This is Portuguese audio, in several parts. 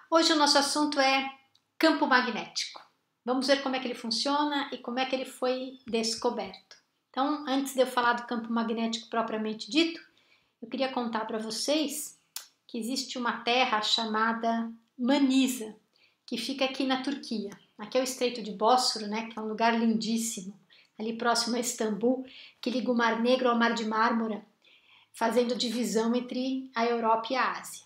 Hoje o nosso assunto é campo magnético. Vamos ver como é que ele funciona e como é que ele foi descoberto. Então, antes de eu falar do campo magnético propriamente dito, eu queria contar para vocês que existe uma terra chamada Manisa, que fica aqui na Turquia. Aqui é o Estreito de Bósforo, né, que é um lugar lindíssimo, ali próximo a Istambul, que liga o Mar Negro ao Mar de Mármara, fazendo divisão entre a Europa e a Ásia.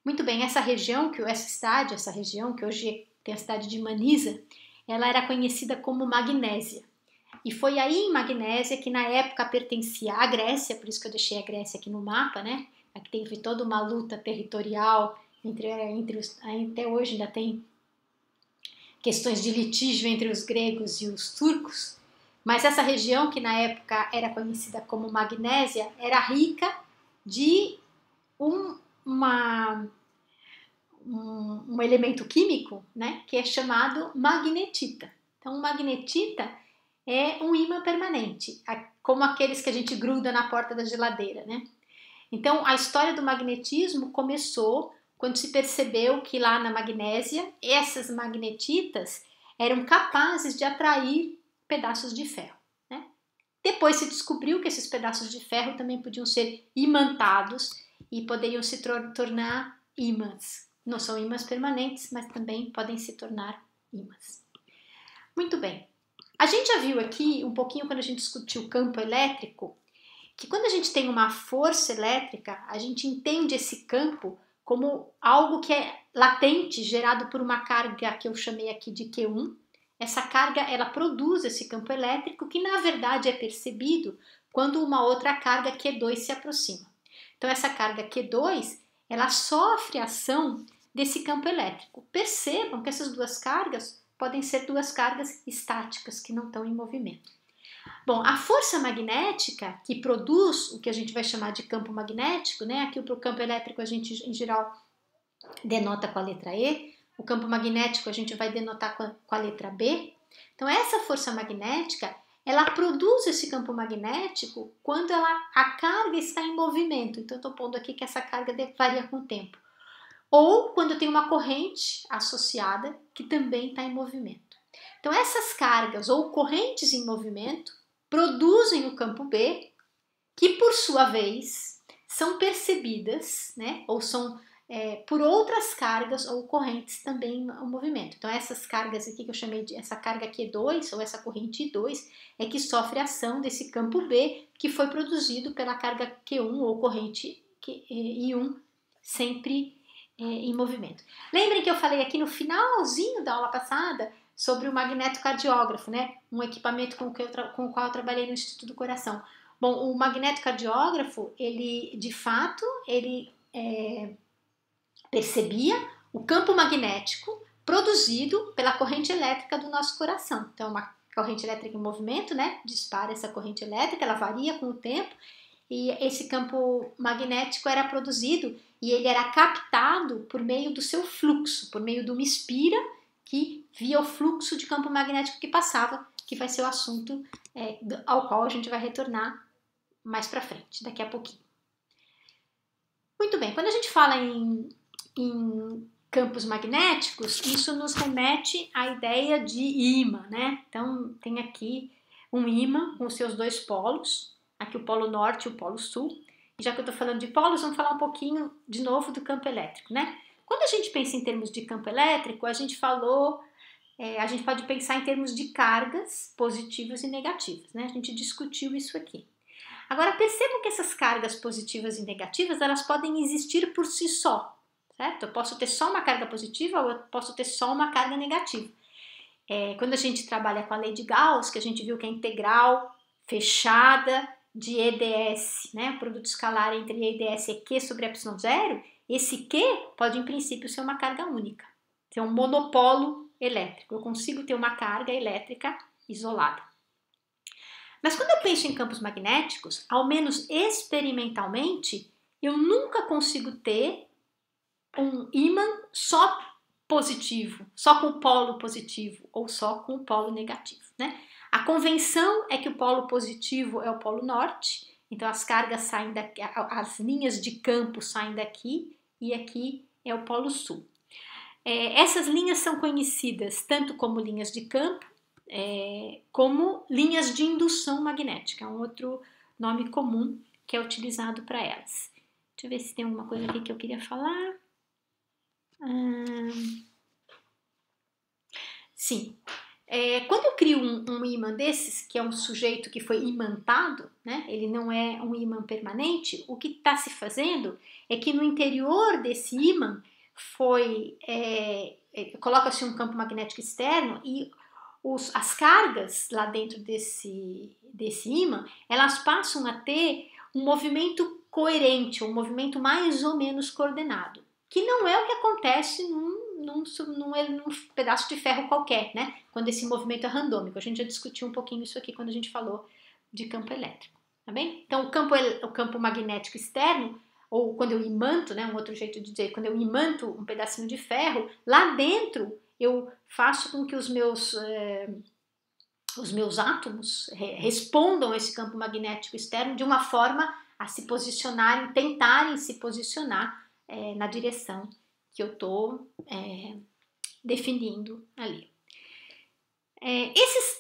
Muito bem, essa região que hoje tem a cidade de Manisa, ela era conhecida como Magnésia. E foi aí em Magnésia que na época pertencia à Grécia, por isso que eu deixei a Grécia aqui no mapa, né? Aqui teve toda uma luta territorial até hoje ainda tem questões de litígio entre os gregos e os turcos. Mas essa região, que na época era conhecida como Magnésia, era rica de um elemento químico, né, que é chamado magnetita. Então, magnetita é um ímã permanente, como aqueles que a gente gruda na porta da geladeira, né? Então, a história do magnetismo começou quando se percebeu que lá na Magnésia, essas magnetitas eram capazes de atrair pedaços de ferro, né? Depois se descobriu que esses pedaços de ferro também podiam ser imantados e poderiam se tornar ímãs. Não são ímãs permanentes, mas também podem se tornar ímãs. Muito bem. A gente já viu aqui um pouquinho quando a gente discutiu o campo elétrico, que quando a gente tem uma força elétrica, a gente entende esse campo como algo que é latente, gerado por uma carga que eu chamei aqui de Q1. Essa carga, ela produz esse campo elétrico que na verdade é percebido quando uma outra carga Q2 se aproxima. Então essa carga Q2, ela sofre a ação desse campo elétrico. Percebam que essas duas cargas podem ser duas cargas estáticas que não estão em movimento. Bom, a força magnética que produz o que a gente vai chamar de campo magnético, né? Aqui para o campo elétrico a gente em geral denota com a letra E, o campo magnético a gente vai denotar com a letra B. Então essa força magnética, ela produz esse campo magnético quando a carga está em movimento. Então eu estou pondo aqui que essa carga varia com o tempo. Ou quando tem uma corrente associada que também está em movimento. Então essas cargas ou correntes em movimento produzem o campo B, que por sua vez são percebidas, né, ou são por outras cargas ou correntes também em movimento. Então essas cargas aqui que eu chamei de essa carga Q2 ou essa corrente I2 é que sofre a ação desse campo B que foi produzido pela carga Q1 ou corrente I1 sempre em movimento. Lembrem que eu falei aqui no finalzinho da aula passada sobre o magnetocardiógrafo, né? Um equipamento com o qual eu trabalhei no Instituto do Coração. Bom, o magnetocardiógrafo, ele de fato, percebia o campo magnético produzido pela corrente elétrica do nosso coração. Então, uma corrente elétrica em movimento, né? Dispara essa corrente elétrica, ela varia com o tempo e esse campo magnético era produzido e ele era captado por meio do seu fluxo, por meio de uma espira que via o fluxo de campo magnético que passava, que vai ser o assunto ao qual a gente vai retornar mais para frente, daqui a pouquinho. Muito bem, quando a gente fala em campos magnéticos, isso nos remete à ideia de ímã, né? Então, tem aqui um ímã com os seus dois polos, aqui o polo norte e o polo sul. E já que eu estou falando de polos, vamos falar um pouquinho de novo do campo elétrico, né? Quando a gente pensa em termos de campo elétrico, a gente pode pensar em termos de cargas positivas e negativas, né? A gente discutiu isso aqui. Agora, percebam que essas cargas positivas e negativas, elas podem existir por si só, certo? Eu posso ter só uma carga positiva ou eu posso ter só uma carga negativa. Quando a gente trabalha com a lei de Gauss, que a gente viu que a integral fechada de EDS, né, o produto escalar entre EDS e Q sobre ε0, esse Q pode, em princípio, ser uma carga única, ser um monopolo elétrico. Eu consigo ter uma carga elétrica isolada. Mas quando eu penso em campos magnéticos, ao menos experimentalmente, eu nunca consigo ter um ímã só positivo, só com o polo positivo ou só com o polo negativo, né? A convenção é que o polo positivo é o polo norte, então as cargas saem as linhas de campo saem daqui e aqui é o polo sul. essas linhas são conhecidas tanto como linhas de campo, como linhas de indução magnética, é um outro nome comum que é utilizado para elas. Deixa eu ver se tem alguma coisa aqui que eu queria falar. Sim. Quando eu crio um ímã desses, que é um sujeito que foi imantado, né? Ele não é um ímã permanente, o que está se fazendo é que no interior desse ímã coloca-se um campo magnético externo e as cargas lá dentro desse ímã, elas passam a ter um movimento coerente, um movimento mais ou menos coordenado, que não é o que acontece num pedaço de ferro qualquer, né? Quando esse movimento é randômico. A gente já discutiu um pouquinho isso aqui quando a gente falou de campo elétrico, tá bem? Então, o campo magnético externo, ou quando eu imanto, né? Um outro jeito de dizer, quando eu imanto um pedacinho de ferro, lá dentro eu faço com que os meus átomos respondam a esse campo magnético externo de uma forma a se posicionarem, tentarem se posicionar na direção que eu estou definindo ali.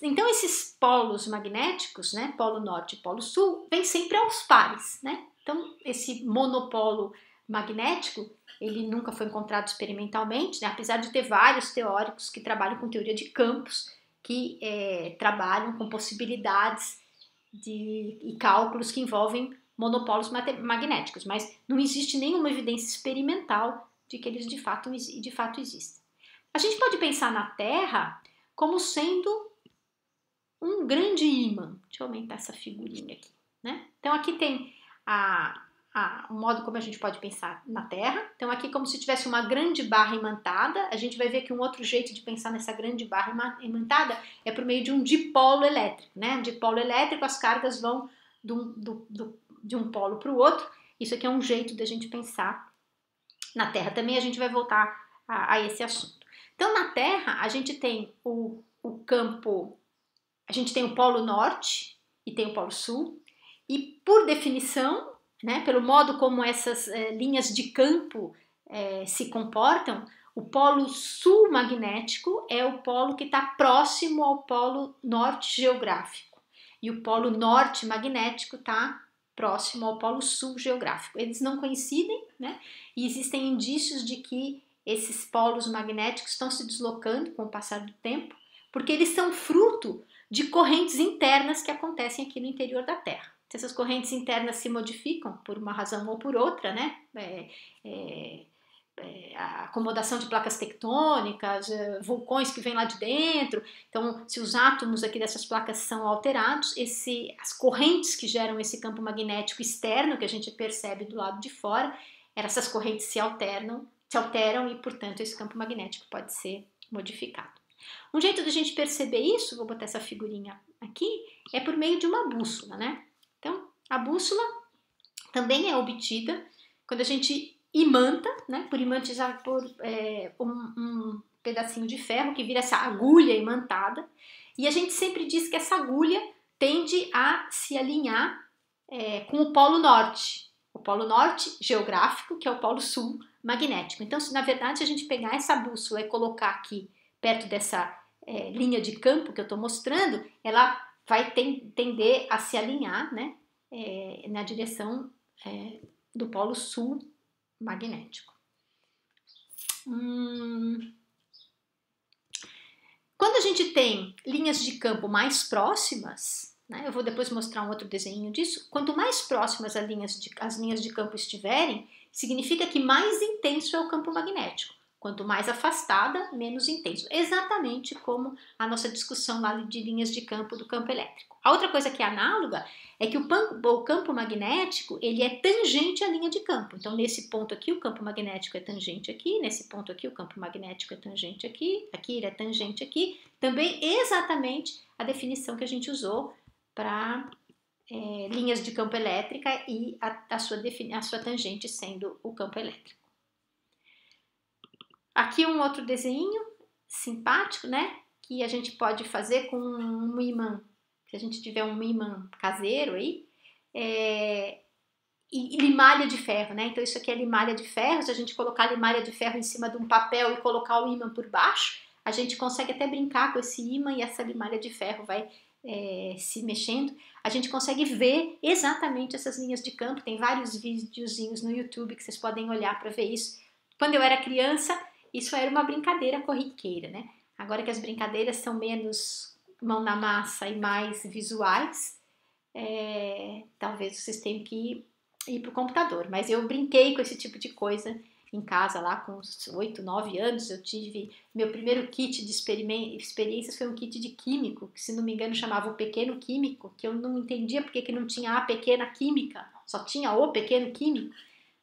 Então, esses polos magnéticos, né, polo norte e polo sul, vêm sempre aos pares, né? Então, esse monopolo magnético, ele nunca foi encontrado experimentalmente, né? Apesar de ter vários teóricos que trabalham com teoria de campos, que trabalham com possibilidades e cálculos que envolvem monopolos magnéticos, mas não existe nenhuma evidência experimental de que eles de fato existem. A gente pode pensar na Terra como sendo um grande ímã. Deixa eu aumentar essa figurinha aqui, né? Então aqui tem o modo como a gente pode pensar na Terra. Então aqui como se tivesse uma grande barra imantada. A gente vai ver que um outro jeito de pensar nessa grande barra imantada é por meio de um dipolo elétrico, né? Um dipolo elétrico, as cargas vão de um polo para o outro. Isso aqui é um jeito da gente pensar na Terra. Também a gente vai voltar a esse assunto. Então, na Terra, a gente tem o campo, a gente tem o polo norte e tem o polo sul, e por definição, né, pelo modo como essas linhas de campo se comportam, o polo sul magnético é o polo que está próximo ao polo norte geográfico, e o polo norte magnético está próximo ao polo sul geográfico. Eles não coincidem, né? E existem indícios de que esses polos magnéticos estão se deslocando com o passar do tempo, porque eles são fruto de correntes internas que acontecem aqui no interior da Terra. Se essas correntes internas se modificam por uma razão ou por outra, né? A acomodação de placas tectônicas, vulcões que vêm lá de dentro. Então, se os átomos aqui dessas placas são alterados, as correntes que geram esse campo magnético externo que a gente percebe do lado de fora, essas correntes se alteram e, portanto, esse campo magnético pode ser modificado. Um jeito da gente perceber isso, vou botar essa figurinha aqui, é por meio de uma bússola, né? Então, a bússola também é obtida quando a gente imanta, né? Por imantizar por um pedacinho de ferro que vira essa agulha imantada, e a gente sempre diz que essa agulha tende a se alinhar com o polo norte geográfico, que é o polo sul magnético. Então, se na verdade se a gente pegar essa bússola e colocar aqui perto dessa linha de campo que eu estou mostrando, ela vai tender a se alinhar, né, na direção do polo sul magnético. Quando a gente tem linhas de campo mais próximas, né, eu vou depois mostrar um outro desenho disso, quanto mais próximas as linhas de campo estiverem, significa que mais intenso é o campo magnético. Quanto mais afastada, menos intenso. Exatamente como a nossa discussão lá de linhas de campo do campo elétrico. A outra coisa que é análoga é que o campo magnético ele é tangente à linha de campo. Então, nesse ponto aqui, o campo magnético é tangente aqui. Nesse ponto aqui, o campo magnético é tangente aqui. Aqui, ele é tangente aqui. Também exatamente a definição que a gente usou para linhas de campo elétrica e a sua tangente sendo o campo elétrico. Aqui um outro desenho simpático, né? Que a gente pode fazer com um ímã, se a gente tiver um ímã caseiro aí, e limalha de ferro, né? Então isso aqui é limalha de ferro. Se a gente colocar limalha de ferro em cima de um papel e colocar o ímã por baixo, a gente consegue até brincar com esse ímã e essa limalha de ferro vai se mexendo. A gente consegue ver exatamente essas linhas de campo. Tem vários videozinhos no YouTube que vocês podem olhar para ver isso. Quando eu era criança, isso era uma brincadeira corriqueira, né? Agora que as brincadeiras são menos mão na massa e mais visuais, talvez vocês tenham que ir para o computador. Mas eu brinquei com esse tipo de coisa em casa lá com uns 8, 9 anos. Eu tive meu primeiro kit de experiências, foi um kit de químico, que se não me engano chamava o Pequeno Químico, que eu não entendia porque que não tinha a Pequena Química, só tinha o Pequeno Químico.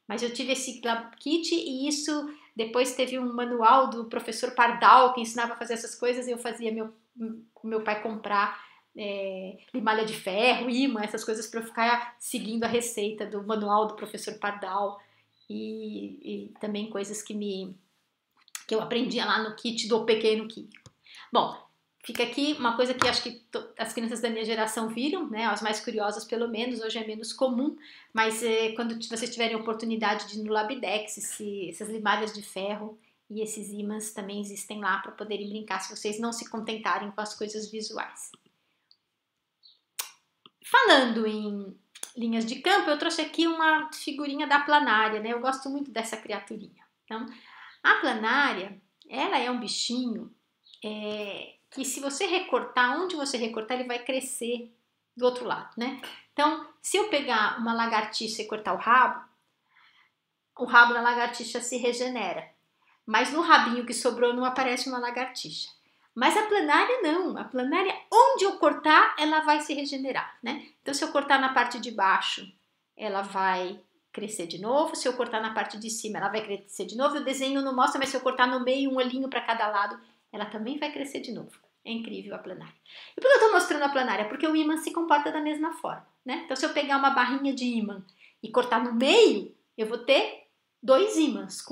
Mas eu tive esse kit e isso depois teve um manual do professor Pardal que ensinava a fazer essas coisas e eu fazia meu pai comprar limalha de ferro, ímã, essas coisas para eu ficar seguindo a receita do manual do professor Pardal e também coisas que eu aprendia lá no kit do Pequeno Químico. Bom, fica aqui uma coisa que acho que as crianças da minha geração viram, né? As mais curiosas pelo menos, hoje é menos comum, mas quando vocês tiverem oportunidade de ir no Labidex, essas limalhas de ferro e esses ímãs também existem lá para poderem brincar, se vocês não se contentarem com as coisas visuais. Falando em linhas de campo, eu trouxe aqui uma figurinha da planária, né? Eu gosto muito dessa criaturinha. Então, a planária, ela é um bichinho que se você recortar, onde você recortar, ele vai crescer do outro lado, né? Então, se eu pegar uma lagartixa e cortar o rabo da lagartixa se regenera. Mas no rabinho que sobrou não aparece uma lagartixa. Mas a planária não, a planária onde eu cortar ela vai se regenerar, né? Então se eu cortar na parte de baixo ela vai crescer de novo, se eu cortar na parte de cima ela vai crescer de novo, o desenho não mostra, mas se eu cortar no meio um olhinho para cada lado ela também vai crescer de novo. É incrível a planária. E por que eu estou mostrando a planária? Porque o ímã se comporta da mesma forma, né? Então se eu pegar uma barrinha de ímã e cortar no meio, eu vou ter 2 ímãs.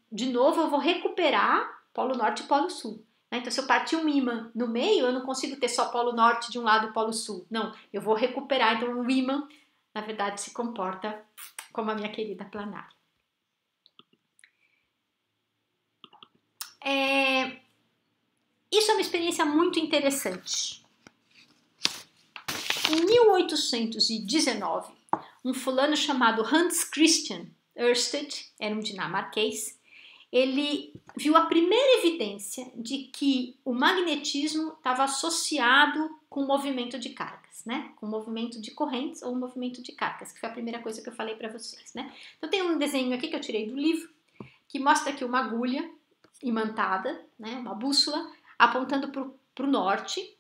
De novo eu vou recuperar polo norte e polo sul. Então, se eu partir um ímã no meio, eu não consigo ter só polo norte de um lado e polo sul. Não, eu vou recuperar. Então, o ímã, na verdade, se comporta como a minha querida planária. Isso é uma experiência muito interessante. Em 1819, um fulano chamado Hans Christian Ørsted, era um dinamarquês, ele viu a primeira evidência de que o magnetismo estava associado com o movimento de cargas, né? Com o movimento de correntes ou o movimento de cargas, que foi a primeira coisa que eu falei para vocês, né? Então tem um desenho aqui que eu tirei do livro, que mostra aqui uma agulha imantada, né? Uma bússola, apontando para o norte,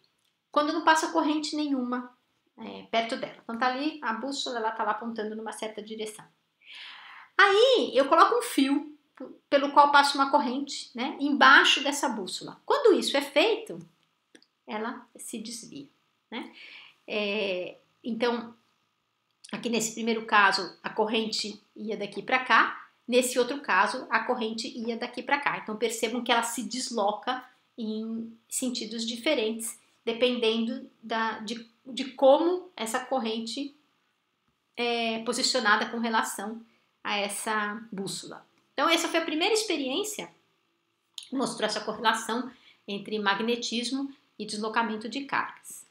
quando não passa corrente nenhuma perto dela. Então tá ali, a bússola, ela tá lá apontando numa certa direção. Aí eu coloco um fio pelo qual passa uma corrente, né, embaixo dessa bússola. Quando isso é feito, ela se desvia, né? Então, aqui nesse primeiro caso, a corrente ia daqui para cá. Nesse outro caso, a corrente ia daqui para cá. Então, percebam que ela se desloca em sentidos diferentes, dependendo de como essa corrente é posicionada com relação a essa bússola. Então, essa foi a primeira experiência que mostrou essa correlação entre magnetismo e deslocamento de cargas.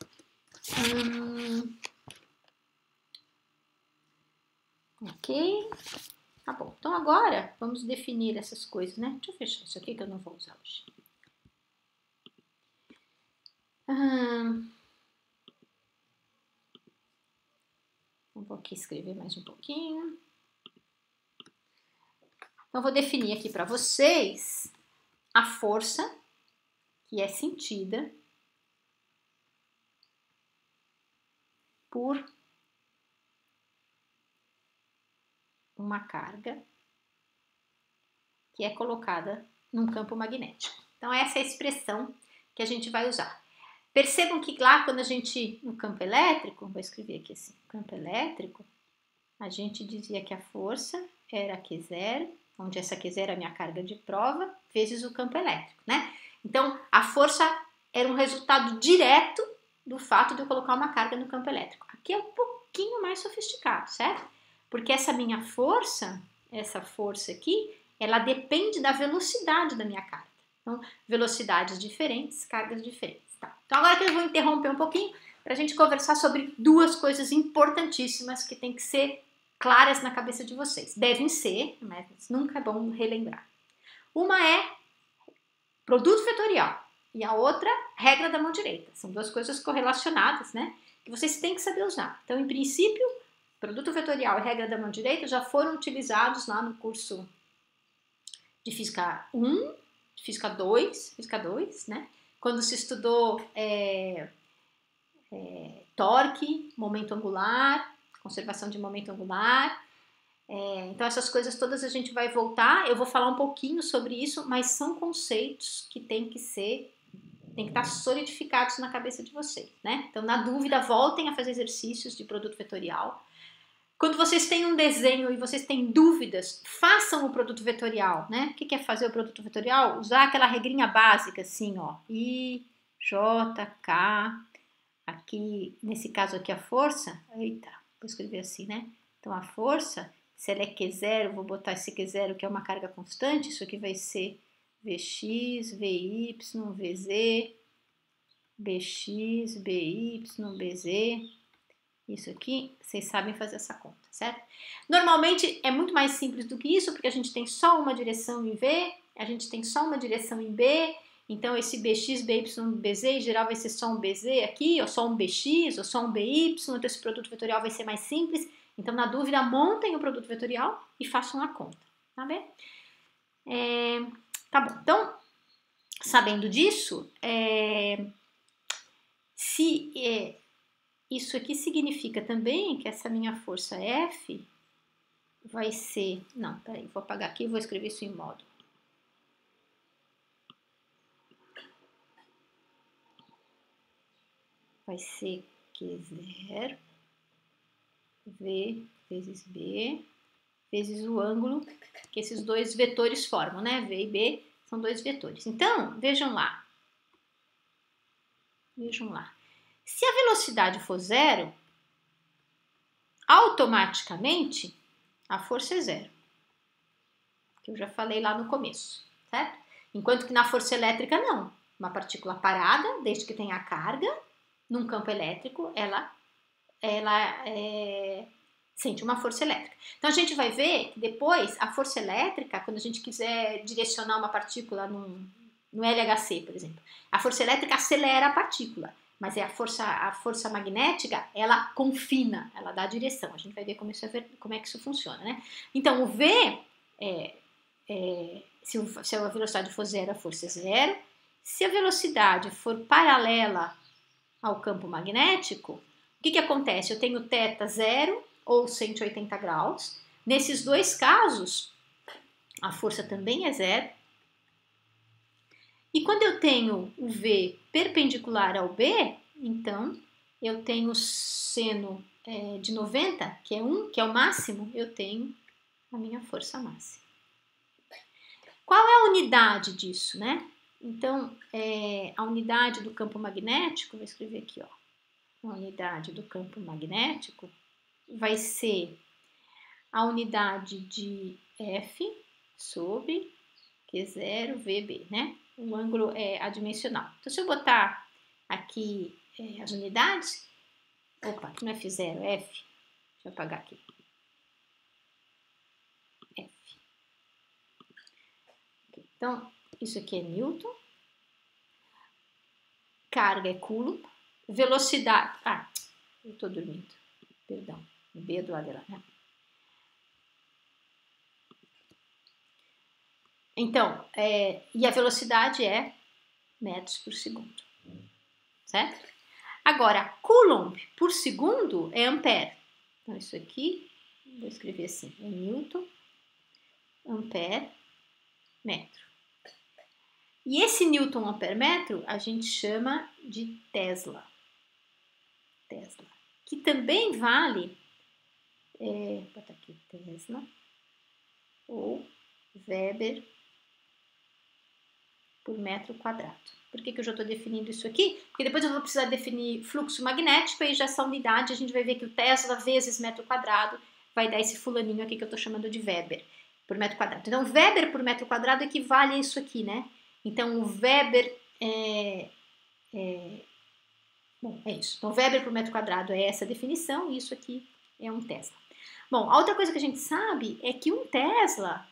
Ok. Tá bom. Então, agora, vamos definir essas coisas, né? Deixa eu fechar isso aqui que eu não vou usar hoje. Vou aqui escrever mais um pouquinho. Então, vou definir aqui para vocês a força que é sentida por uma carga que é colocada num campo magnético. Então, essa é a expressão que a gente vai usar. Percebam que lá, quando a gente, no campo elétrico, vou escrever aqui assim, campo elétrico, a gente dizia que a força era Q0, onde essa Q0 é a minha carga de prova, vezes o campo elétrico, né? Então, a força era um resultado direto do fato de eu colocar uma carga no campo elétrico. Aqui é um pouquinho mais sofisticado, certo? Porque essa minha força, essa força aqui, ela depende da velocidade da minha carga. Então, velocidades diferentes, cargas diferentes. Tá. Então, agora que eu vou interromper um pouquinho para a gente conversar sobre duas coisas importantíssimas que tem que ser claras na cabeça de vocês. Devem ser, mas nunca é bom relembrar. Uma é produto vetorial e a outra, regra da mão direita. São duas coisas correlacionadas, né? Que vocês têm que saber usar. Então, em princípio, produto vetorial e regra da mão direita já foram utilizados lá no curso de Física 1, Física 2, né? Quando se estudou torque, momento angular, conservação de momento angular. Então essas coisas todas a gente vai voltar, eu vou falar um pouquinho sobre isso, mas são conceitos que tem que estar solidificados na cabeça de vocês, né? Então, na dúvida, voltem a fazer exercícios de produto vetorial. Quando vocês têm um desenho e vocês têm dúvidas, façam o produto vetorial, né? O que é fazer o produto vetorial? Usar aquela regrinha básica, assim, ó. I, J, K. Aqui, nesse caso aqui, a força. Eita, vou escrever assim, né? Então, a força, se ela é Q0, vou botar esse Q0, que é uma carga constante. Isso aqui vai ser Vx, Vy, Vz, Bx, By, Bz. Isso aqui, vocês sabem fazer essa conta, certo? Normalmente é muito mais simples do que isso, porque a gente tem só uma direção em V, a gente tem só uma direção em B, então esse Bx, By, Bz, em geral vai ser só um Bz aqui, ou só um Bx, ou só um By, então esse produto vetorial vai ser mais simples. Então, na dúvida, montem o produto vetorial e façam a conta, tá bem? Tá bom, então, sabendo disso, isso aqui significa também que essa minha força F vai ser... Não, peraí, vou apagar aqui e vou escrever isso em módulo. Vai ser Q0, V vezes B, vezes o ângulo que esses dois vetores formam, né? V e B são dois vetores. Então, vejam lá. Vejam lá. Se a velocidade for zero, automaticamente a força é zero. Que eu já falei lá no começo, certo? Enquanto que na força elétrica, não. Uma partícula parada, desde que tenha carga, num campo elétrico, ela sente uma força elétrica. Então, a gente vai ver que depois, a força elétrica, quando a gente quiser direcionar uma partícula no LHC, por exemplo, a força elétrica acelera a partícula, mas a força magnética, ela confina, ela dá a direção. A gente vai ver como é que isso funciona, né? Então, o V, se a velocidade for zero, a força é zero. Se a velocidade for paralela ao campo magnético, o que acontece? Eu tenho θ zero ou 180 graus. Nesses dois casos, a força também é zero. E quando eu tenho o V perpendicular ao B, então eu tenho seno de 90, que é 1, que é o máximo, eu tenho a minha força máxima. Qual é a unidade disso, né? Então, a unidade do campo magnético, vou escrever aqui, ó. A unidade do campo magnético vai ser a unidade de F sobre Q0 VB, né? O ângulo é adimensional. Então, se eu botar aqui as unidades, opa, aqui não é F0, é F. Deixa eu apagar aqui. F. Então, isso aqui é Newton. Carga é Coulomb. Velocidade... Ah, eu tô dormindo. Perdão. O B é do lado de lá, né? Então, e a velocidade é metros por segundo, certo? Agora, Coulomb por segundo é ampere. Então, isso aqui, vou escrever assim, é Newton, ampere, metro. E esse Newton ampere metro a gente chama de Tesla. Tesla. Que também vale, vou botar aqui Tesla, ou Weber por metro quadrado. Por que eu já estou definindo isso aqui? Porque depois eu vou precisar definir fluxo magnético e já essa unidade a gente vai ver que o Tesla vezes metro quadrado vai dar esse fulaninho aqui que eu estou chamando de Weber por metro quadrado. Então, Weber por metro quadrado equivale a isso aqui, né? Então, o Weber bom, é isso. Então, Weber por metro quadrado é essa definição e isso aqui é um Tesla. Bom, a outra coisa que a gente sabe é que um Tesla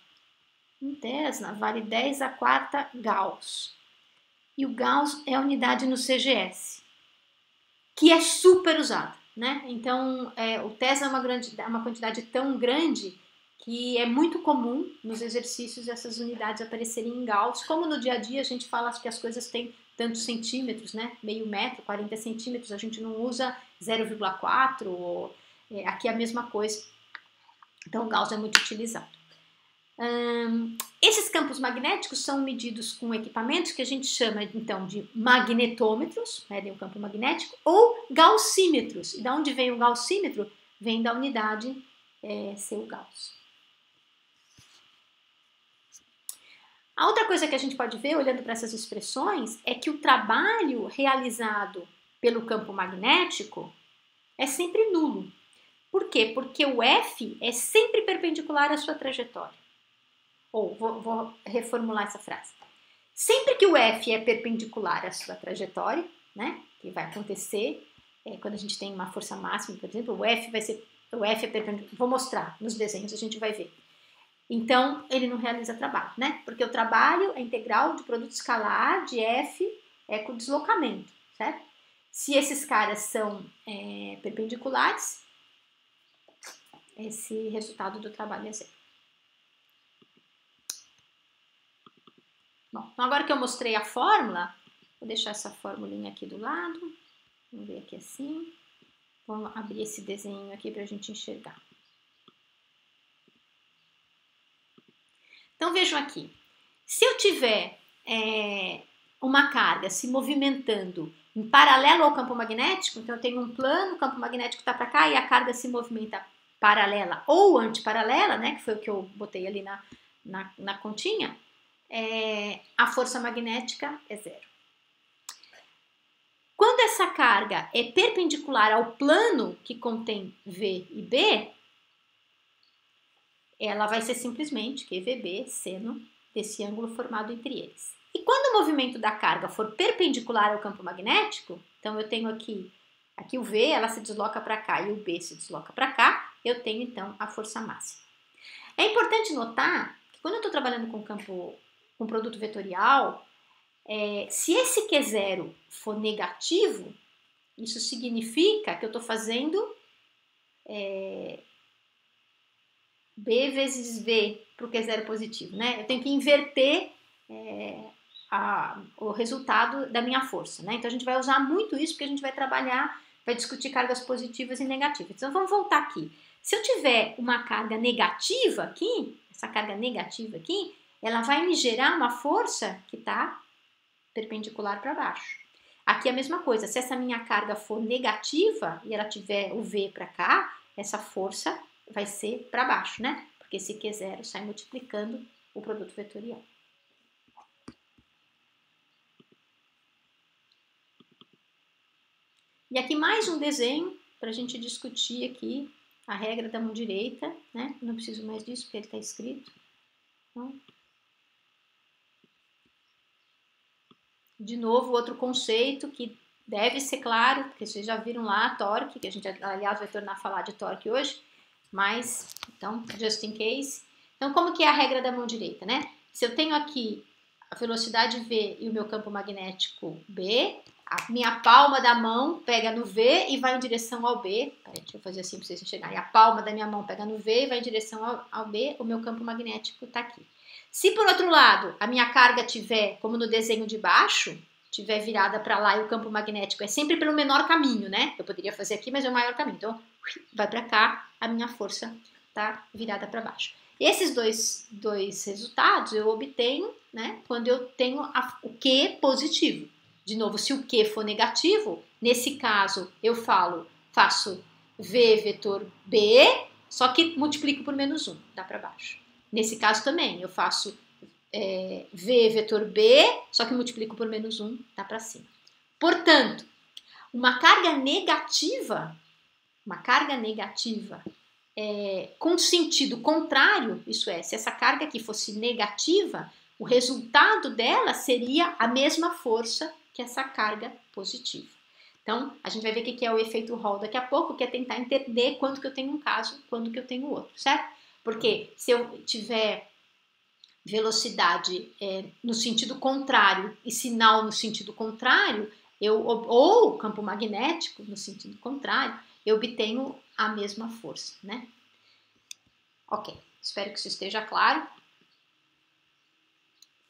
vale 10 a quarta Gauss. E o Gauss é a unidade no CGS, que é super usado, né? Então, o Tesla é uma quantidade tão grande que é muito comum nos exercícios essas unidades aparecerem em Gauss, como no dia a dia a gente fala que as coisas têm tantos centímetros, né? Meio metro, 40 centímetros, a gente não usa 0,4, ou aqui é a mesma coisa. Então, o Gauss é muito utilizado. Esses campos magnéticos são medidos com equipamentos que a gente chama, então, de magnetômetros, medem o campo magnético, ou gaussímetros. E de onde vem o gaussímetro? Vem da unidade seu Gauss. A outra coisa que a gente pode ver, olhando para essas expressões, é que o trabalho realizado pelo campo magnético é sempre nulo. Por quê? Porque o F é sempre perpendicular à sua trajetória. Ou, vou reformular essa frase. Sempre que o F é perpendicular à sua trajetória, né, que vai acontecer quando a gente tem uma força máxima, por exemplo, o F é perpendicular, vou mostrar nos desenhos, a gente vai ver. Então, ele não realiza trabalho, né? Porque o trabalho é integral de produto escalar de F com deslocamento, certo? Se esses caras são perpendiculares, esse resultado do trabalho é zero. Bom, então agora que eu mostrei a fórmula, vou deixar essa formulinha aqui do lado. Vamos ver aqui assim. Vamos abrir esse desenho aqui para a gente enxergar. Então vejam aqui, se eu tiver uma carga se movimentando em paralelo ao campo magnético, então eu tenho um plano, o campo magnético está para cá e a carga se movimenta paralela ou antiparalela, né, que foi o que eu botei ali na continha, a força magnética é zero. Quando essa carga é perpendicular ao plano que contém V e B, ela vai ser simplesmente QVB, seno desse ângulo formado entre eles. E quando o movimento da carga for perpendicular ao campo magnético, então eu tenho aqui o V, ela se desloca para cá e o B se desloca para cá, eu tenho então a força máxima. É importante notar que quando eu estou trabalhando com produto vetorial, se esse Q0 for negativo, isso significa que eu estou fazendo B vezes V para o Q0 positivo, né? Eu tenho que inverter o resultado da minha força, né? Então a gente vai usar muito isso porque a gente vai discutir cargas positivas e negativas. Então vamos voltar aqui. Se eu tiver uma carga negativa aqui, essa carga negativa aqui, ela vai me gerar uma força que está perpendicular para baixo. Aqui é a mesma coisa, se essa minha carga for negativa e ela tiver o V para cá, essa força vai ser para baixo, né? Porque esse Q0 sai multiplicando o produto vetorial. E aqui mais um desenho para a gente discutir aqui a regra da mão direita, né? Não preciso mais disso porque ele está escrito. Então, de novo, outro conceito que deve ser claro, porque vocês já viram lá, torque, que a gente, aliás, vai tornar a falar de torque hoje, mas, então, just in case. Então, como que é a regra da mão direita, né? Se eu tenho aqui a velocidade V e o meu campo magnético B, a minha palma da mão pega no V e vai em direção ao B. Peraí, deixa eu fazer assim para vocês enxergarem. A palma da minha mão pega no V e vai em direção ao B, o meu campo magnético está aqui. Se, por outro lado, a minha carga tiver, como no desenho de baixo, tiver virada para lá e o campo magnético é sempre pelo menor caminho, né? Eu poderia fazer aqui, mas é o maior caminho. Então, vai para cá, a minha força está virada para baixo. Esses dois resultados eu obtenho, né, quando eu tenho o Q positivo. De novo, se o Q for negativo, nesse caso eu faço V vetor B, só que multiplico por menos 1, dá para baixo. Nesse caso também, eu faço V vetor B, só que multiplico por menos 1, dá para cima. Portanto, uma carga negativa com sentido contrário, isso é, se essa carga aqui fosse negativa, o resultado dela seria a mesma força que essa carga positiva. Então, a gente vai ver o que é o efeito Hall daqui a pouco, que é tentar entender quando que eu tenho um caso, quando que eu tenho outro, certo? Porque se eu tiver velocidade no sentido contrário e sinal no sentido contrário, ou campo magnético no sentido contrário, eu obtenho a mesma força, né? Ok, espero que isso esteja claro.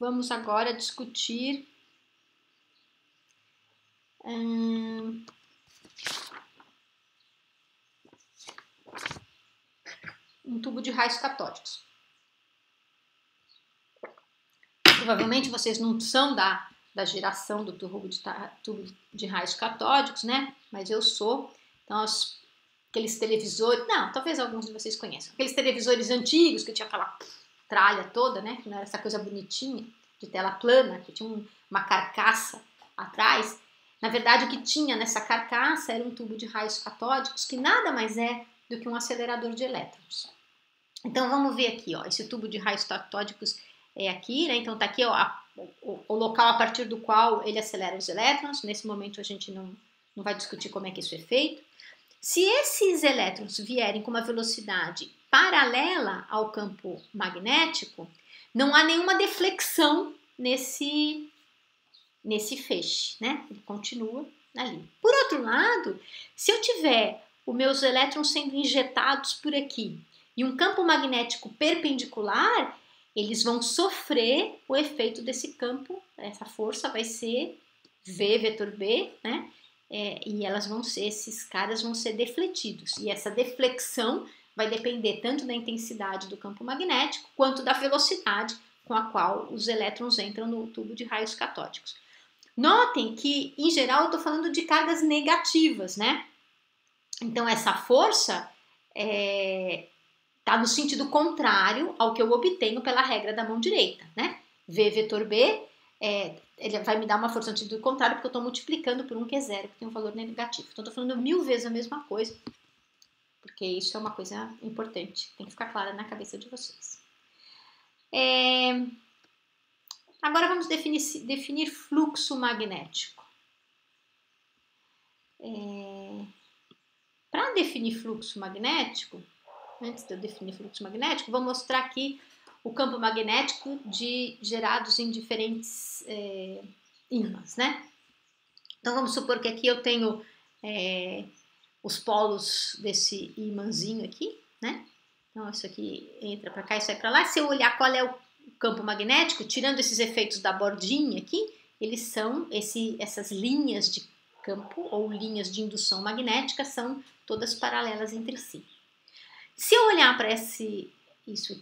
Vamos agora discutir um tubo de raios catódicos. Provavelmente vocês não são da geração do tubo de raios catódicos, né? Mas eu sou. Então, aqueles televisores... Não, talvez alguns de vocês conheçam. Aqueles televisores antigos que tinha aquela tralha toda, né? Que não era essa coisa bonitinha, de tela plana, que tinha uma carcaça atrás. Na verdade, o que tinha nessa carcaça era um tubo de raios catódicos, que nada mais é do que um acelerador de elétrons. Então, vamos ver aqui, ó, esse tubo de raios catódicos é aqui, né? Então, tá aqui ó, o local a partir do qual ele acelera os elétrons. Nesse momento, a gente não vai discutir como é que isso é feito. Se esses elétrons vierem com uma velocidade paralela ao campo magnético, não há nenhuma deflexão nesse feixe, né? Ele continua ali. Por outro lado, se eu tiver os meus elétrons sendo injetados por aqui e um campo magnético perpendicular, eles vão sofrer o efeito desse campo, essa força vai ser V vetor B, né? E esses caras vão ser defletidos. E essa deflexão vai depender tanto da intensidade do campo magnético quanto da velocidade com a qual os elétrons entram no tubo de raios catódicos. Notem que, em geral, eu estou falando de cargas negativas, né? Então, essa força está no sentido contrário ao que eu obtenho pela regra da mão direita, né? V vetor B, ele vai me dar uma força no sentido contrário, porque eu estou multiplicando por um que é zero, que tem um valor negativo. Então, estou falando 1000 vezes a mesma coisa, porque isso é uma coisa importante, tem que ficar clara na cabeça de vocês. Agora vamos definir fluxo magnético. Para definir fluxo magnético, antes de eu definir fluxo magnético, vou mostrar aqui o campo magnético gerados em diferentes ímãs, né? Então vamos supor que aqui eu tenho os polos desse ímãzinho aqui, né? Então isso aqui entra para cá e sai para lá. Se eu olhar qual é o campo magnético, tirando esses efeitos da bordinha aqui, eles são essas linhas de campo ou linhas de indução magnética, são todas paralelas entre si. Se eu olhar para isso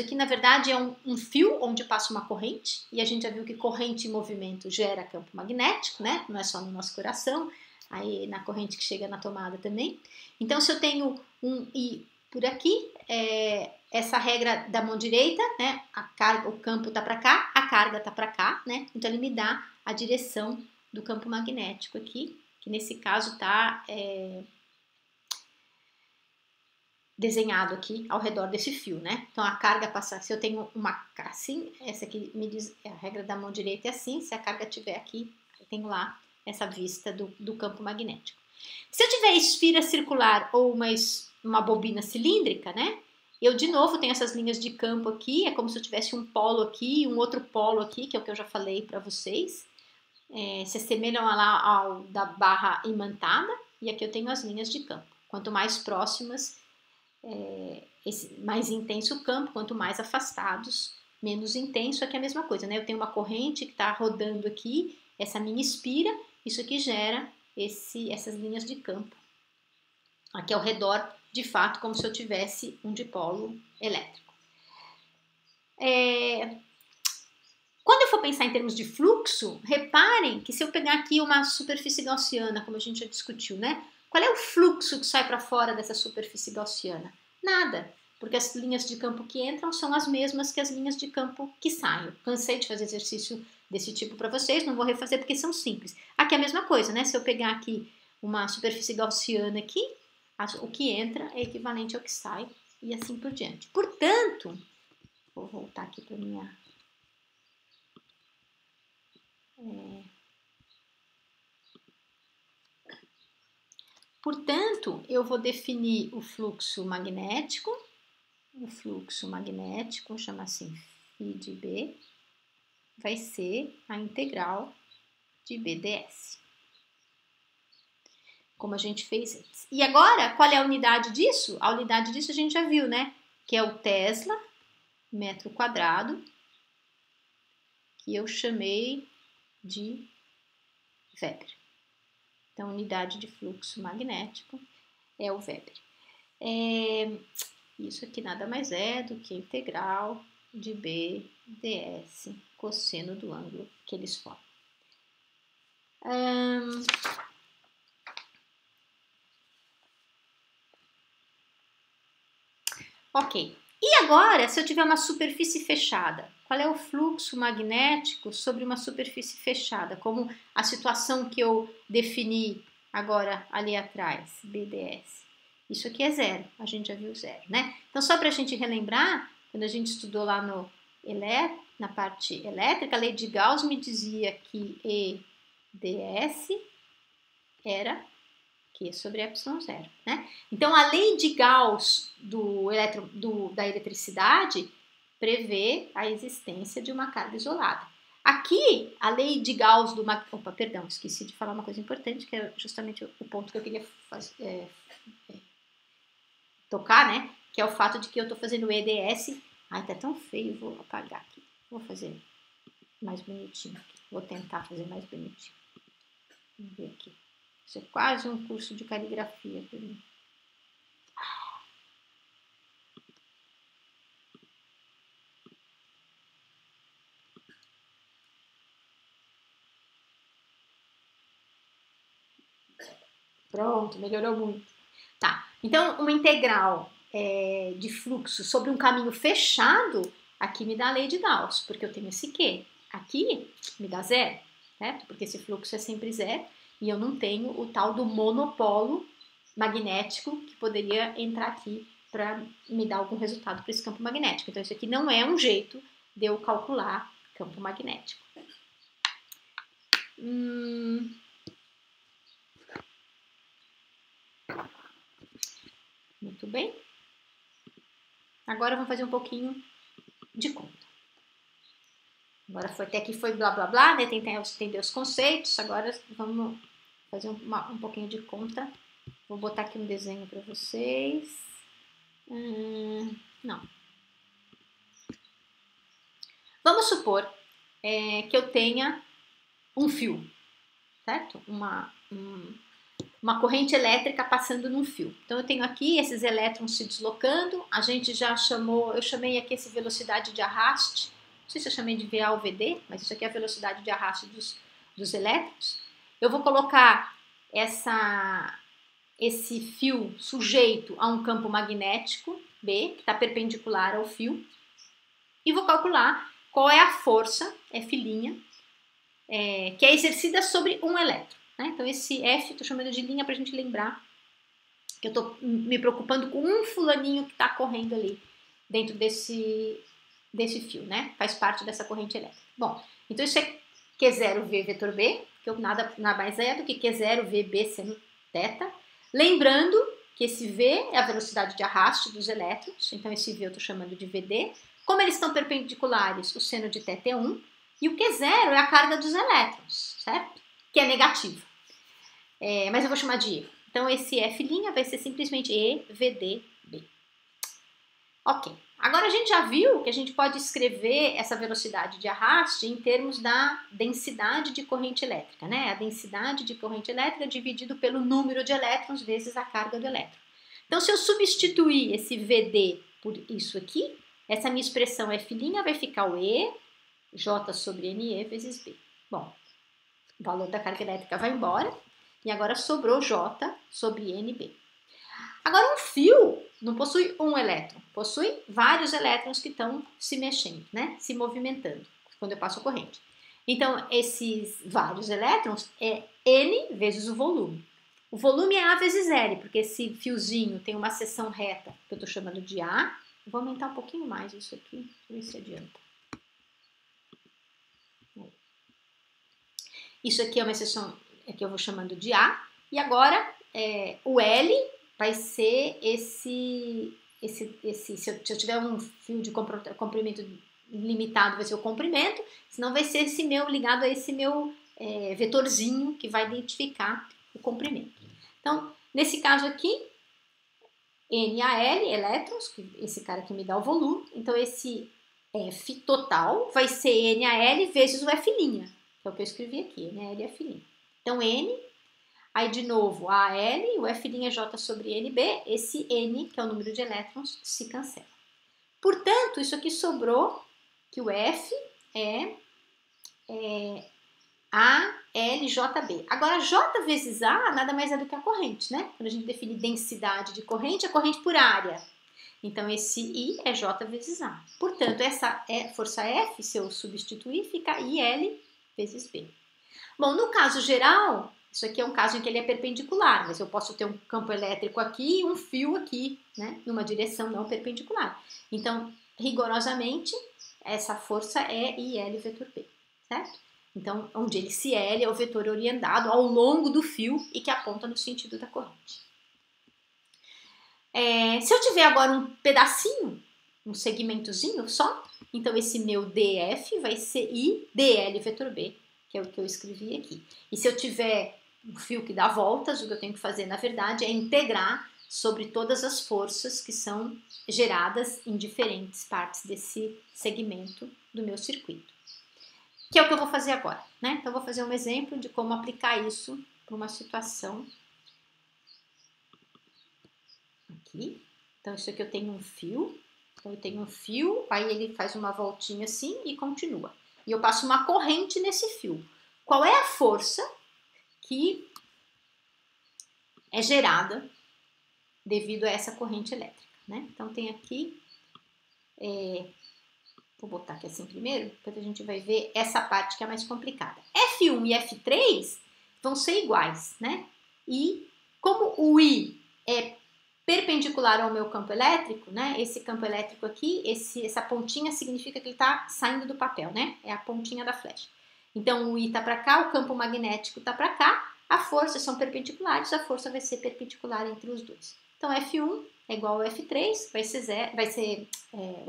aqui na verdade é um fio onde passa uma corrente, e a gente já viu que corrente em movimento gera campo magnético, né? Não é só no nosso coração, aí na corrente que chega na tomada também. Então, se eu tenho um I por aqui, essa regra da mão direita, né? O campo tá para cá, a carga tá para cá, né? Então, ele me dá a direção do campo magnético aqui, que nesse caso tá desenhado aqui ao redor desse fio, né? Então, a carga passa, se eu tenho uma assim, essa aqui me diz, a regra da mão direita é assim, se a carga estiver aqui, eu tenho lá essa vista do campo magnético. Se eu tiver esfera circular ou uma bobina cilíndrica, né? Eu, de novo, tenho essas linhas de campo aqui, é como se eu tivesse um polo aqui e um outro polo aqui, que é o que eu já falei para vocês. Se assemelham lá ao da barra imantada, e aqui eu tenho as linhas de campo. Quanto mais próximas, mais intenso o campo, quanto mais afastados, menos intenso. Aqui é a mesma coisa, né? Eu tenho uma corrente que está rodando aqui, essa minha espira, isso aqui gera essas linhas de campo. Aqui ao redor, de fato, como se eu tivesse um dipolo elétrico. Quando eu for pensar em termos de fluxo, reparem que se eu pegar aqui uma superfície gaussiana, como a gente já discutiu, né? Qual é o fluxo que sai para fora dessa superfície gaussiana? Nada, porque as linhas de campo que entram são as mesmas que as linhas de campo que saem. Cansei de fazer exercício desse tipo para vocês, não vou refazer porque são simples. Aqui é a mesma coisa, né? Se eu pegar aqui uma superfície gaussiana aqui, O que entra é equivalente ao que sai e assim por diante. Portanto, vou voltar aqui para minha... Portanto, eu vou definir o fluxo magnético, vou chamar assim, φ de B, vai ser a integral de BDS, como a gente fez antes. E agora, qual é a unidade disso? A unidade disso a gente já viu, né? Que é o Tesla, metro quadrado, que eu chamei de Weber. Então, unidade de fluxo magnético é o Weber. Isso aqui nada mais é do que a integral de B ds, cosseno do ângulo que eles formam. Ok. E agora, se eu tiver uma superfície fechada, qual é o fluxo magnético sobre uma superfície fechada? Como a situação que eu defini agora ali atrás, BDS. Isso aqui é zero, a gente já viu zero, né? Então, só para a gente relembrar, quando a gente estudou lá na parte elétrica, a lei de Gauss me dizia que EDS era Q sobre ε0, né? Então, a lei de Gauss da eletricidade prevê a existência de uma carga isolada. Aqui, a lei de Gauss do... Opa, perdão, esqueci de falar uma coisa importante, que é justamente o ponto que eu queria tocar, né? Que é o fato de que eu estou fazendo EDS. Ai, tá tão feio, vou apagar aqui. Vou fazer mais bonitinho aqui. Vou tentar fazer mais bonitinho. Vamos ver aqui. Isso é quase um curso de caligrafia para mim. Pronto, melhorou muito. Tá, então uma integral de fluxo sobre um caminho fechado, aqui me dá a lei de Gauss, porque eu tenho esse Q. Aqui me dá zero, certo? Porque esse fluxo é sempre zero e eu não tenho o tal do monopolo magnético que poderia entrar aqui para me dar algum resultado para esse campo magnético. Então, isso aqui não é um jeito de eu calcular campo magnético. Muito bem. Agora vamos fazer um pouquinho de conta. Agora até aqui foi blá blá blá, né? Tentar entender os conceitos. Agora vamos fazer um pouquinho de conta. Vou botar aqui um desenho para vocês. Não. Vamos supor que eu tenha um fio, certo? Uma corrente elétrica passando num fio. Então, eu tenho aqui esses elétrons se deslocando. A gente já eu chamei aqui essa velocidade de arraste. Não sei se eu chamei de VA ou VD, mas isso aqui é a velocidade de arraste dos elétrons. Eu vou colocar esse fio sujeito a um campo magnético, B, que está perpendicular ao fio, e vou calcular qual é a força, F', que é exercida sobre um elétron. Né? Então, esse F, estou chamando de linha para a gente lembrar que eu estou me preocupando com um fulaninho que está correndo ali dentro desse fio, né? Faz parte dessa corrente elétrica. Bom, então isso é Q0V vetor B, que nada mais é do que Q0VB seno θ. Lembrando que esse V é a velocidade de arraste dos elétrons, então esse V eu estou chamando de VD. Como eles estão perpendiculares, o seno de θ é 1, e o Q0 é a carga dos elétrons, certo? Que é negativa. Mas eu vou chamar de E. Então, esse F' vai ser simplesmente EVDB. Ok. Agora, a gente já viu que a gente pode escrever essa velocidade de arraste em termos da densidade de corrente elétrica, né? A densidade de corrente elétrica dividido pelo número de elétrons vezes a carga do elétron. Então, se eu substituir esse VD por isso aqui, essa minha expressão F' vai ficar o E, J sobre NE vezes B. Bom, o valor da carga elétrica vai embora e agora sobrou J sobre NB. Agora, um fio não possui um elétron, possui vários elétrons que estão se mexendo, né? Se movimentando quando eu passo a corrente. Então, esses vários elétrons é N vezes o volume. O volume é A vezes L, porque esse fiozinho tem uma seção reta, que eu estou chamando de A. Vou aumentar um pouquinho mais isso aqui, deixa eu ver se adianta. Isso aqui é uma seção que eu vou chamando de A. E agora, o L vai ser se eu tiver um fio de comprimento limitado, vai ser o comprimento, senão vai ser esse meu ligado a esse meu vetorzinho que vai identificar o comprimento. Então, nesse caso aqui, NaL, elétrons, esse cara aqui me dá o volume, então esse F total vai ser NaL vezes o F', que é o que eu escrevi aqui, NaL e F'. Então, N, aí de novo AL, o F' é J sobre NB, esse N, que é o número de elétrons, se cancela. Portanto, isso aqui sobrou, que o F é ALJB. Agora, J vezes A nada mais é do que a corrente, né? Quando a gente define densidade de corrente, é corrente por área. Então, esse I é J vezes A. Portanto, essa força F, se eu substituir, fica IL vezes B. Bom, no caso geral, isso aqui é um caso em que ele é perpendicular, mas eu posso ter um campo elétrico aqui e um fio aqui, né? Numa direção não perpendicular. Então, rigorosamente, essa força é IL vetor B, certo? Então, onde esse L é o vetor orientado ao longo do fio e que aponta no sentido da corrente. Se eu tiver agora um pedacinho, um segmentozinho só, então esse meu DF vai ser IDL vetor B, que é o que eu escrevi aqui. E se eu tiver um fio que dá voltas, o que eu tenho que fazer, na verdade, é integrar sobre todas as forças que são geradas em diferentes partes desse segmento do meu circuito. Que é o que eu vou fazer agora, né? Então, eu vou fazer um exemplo de como aplicar isso para uma situação aqui. Então, isso aqui eu tenho um fio. Então, eu tenho um fio, aí ele faz uma voltinha assim e continua. E eu passo uma corrente nesse fio. Qual é a força que é gerada devido a essa corrente elétrica, né? Então, tem aqui... Vou botar aqui assim primeiro, depois a gente vai ver essa parte que é mais complicada. F1 e F3 vão ser iguais, né? E como o I é perpendicular ao meu campo elétrico, né? Esse campo elétrico aqui, essa pontinha significa que ele está saindo do papel, né? É a pontinha da flecha. Então, o I está para cá, o campo magnético está para cá, as forças são perpendiculares, a força vai ser perpendicular entre os dois. Então, F1 é igual ao F3, o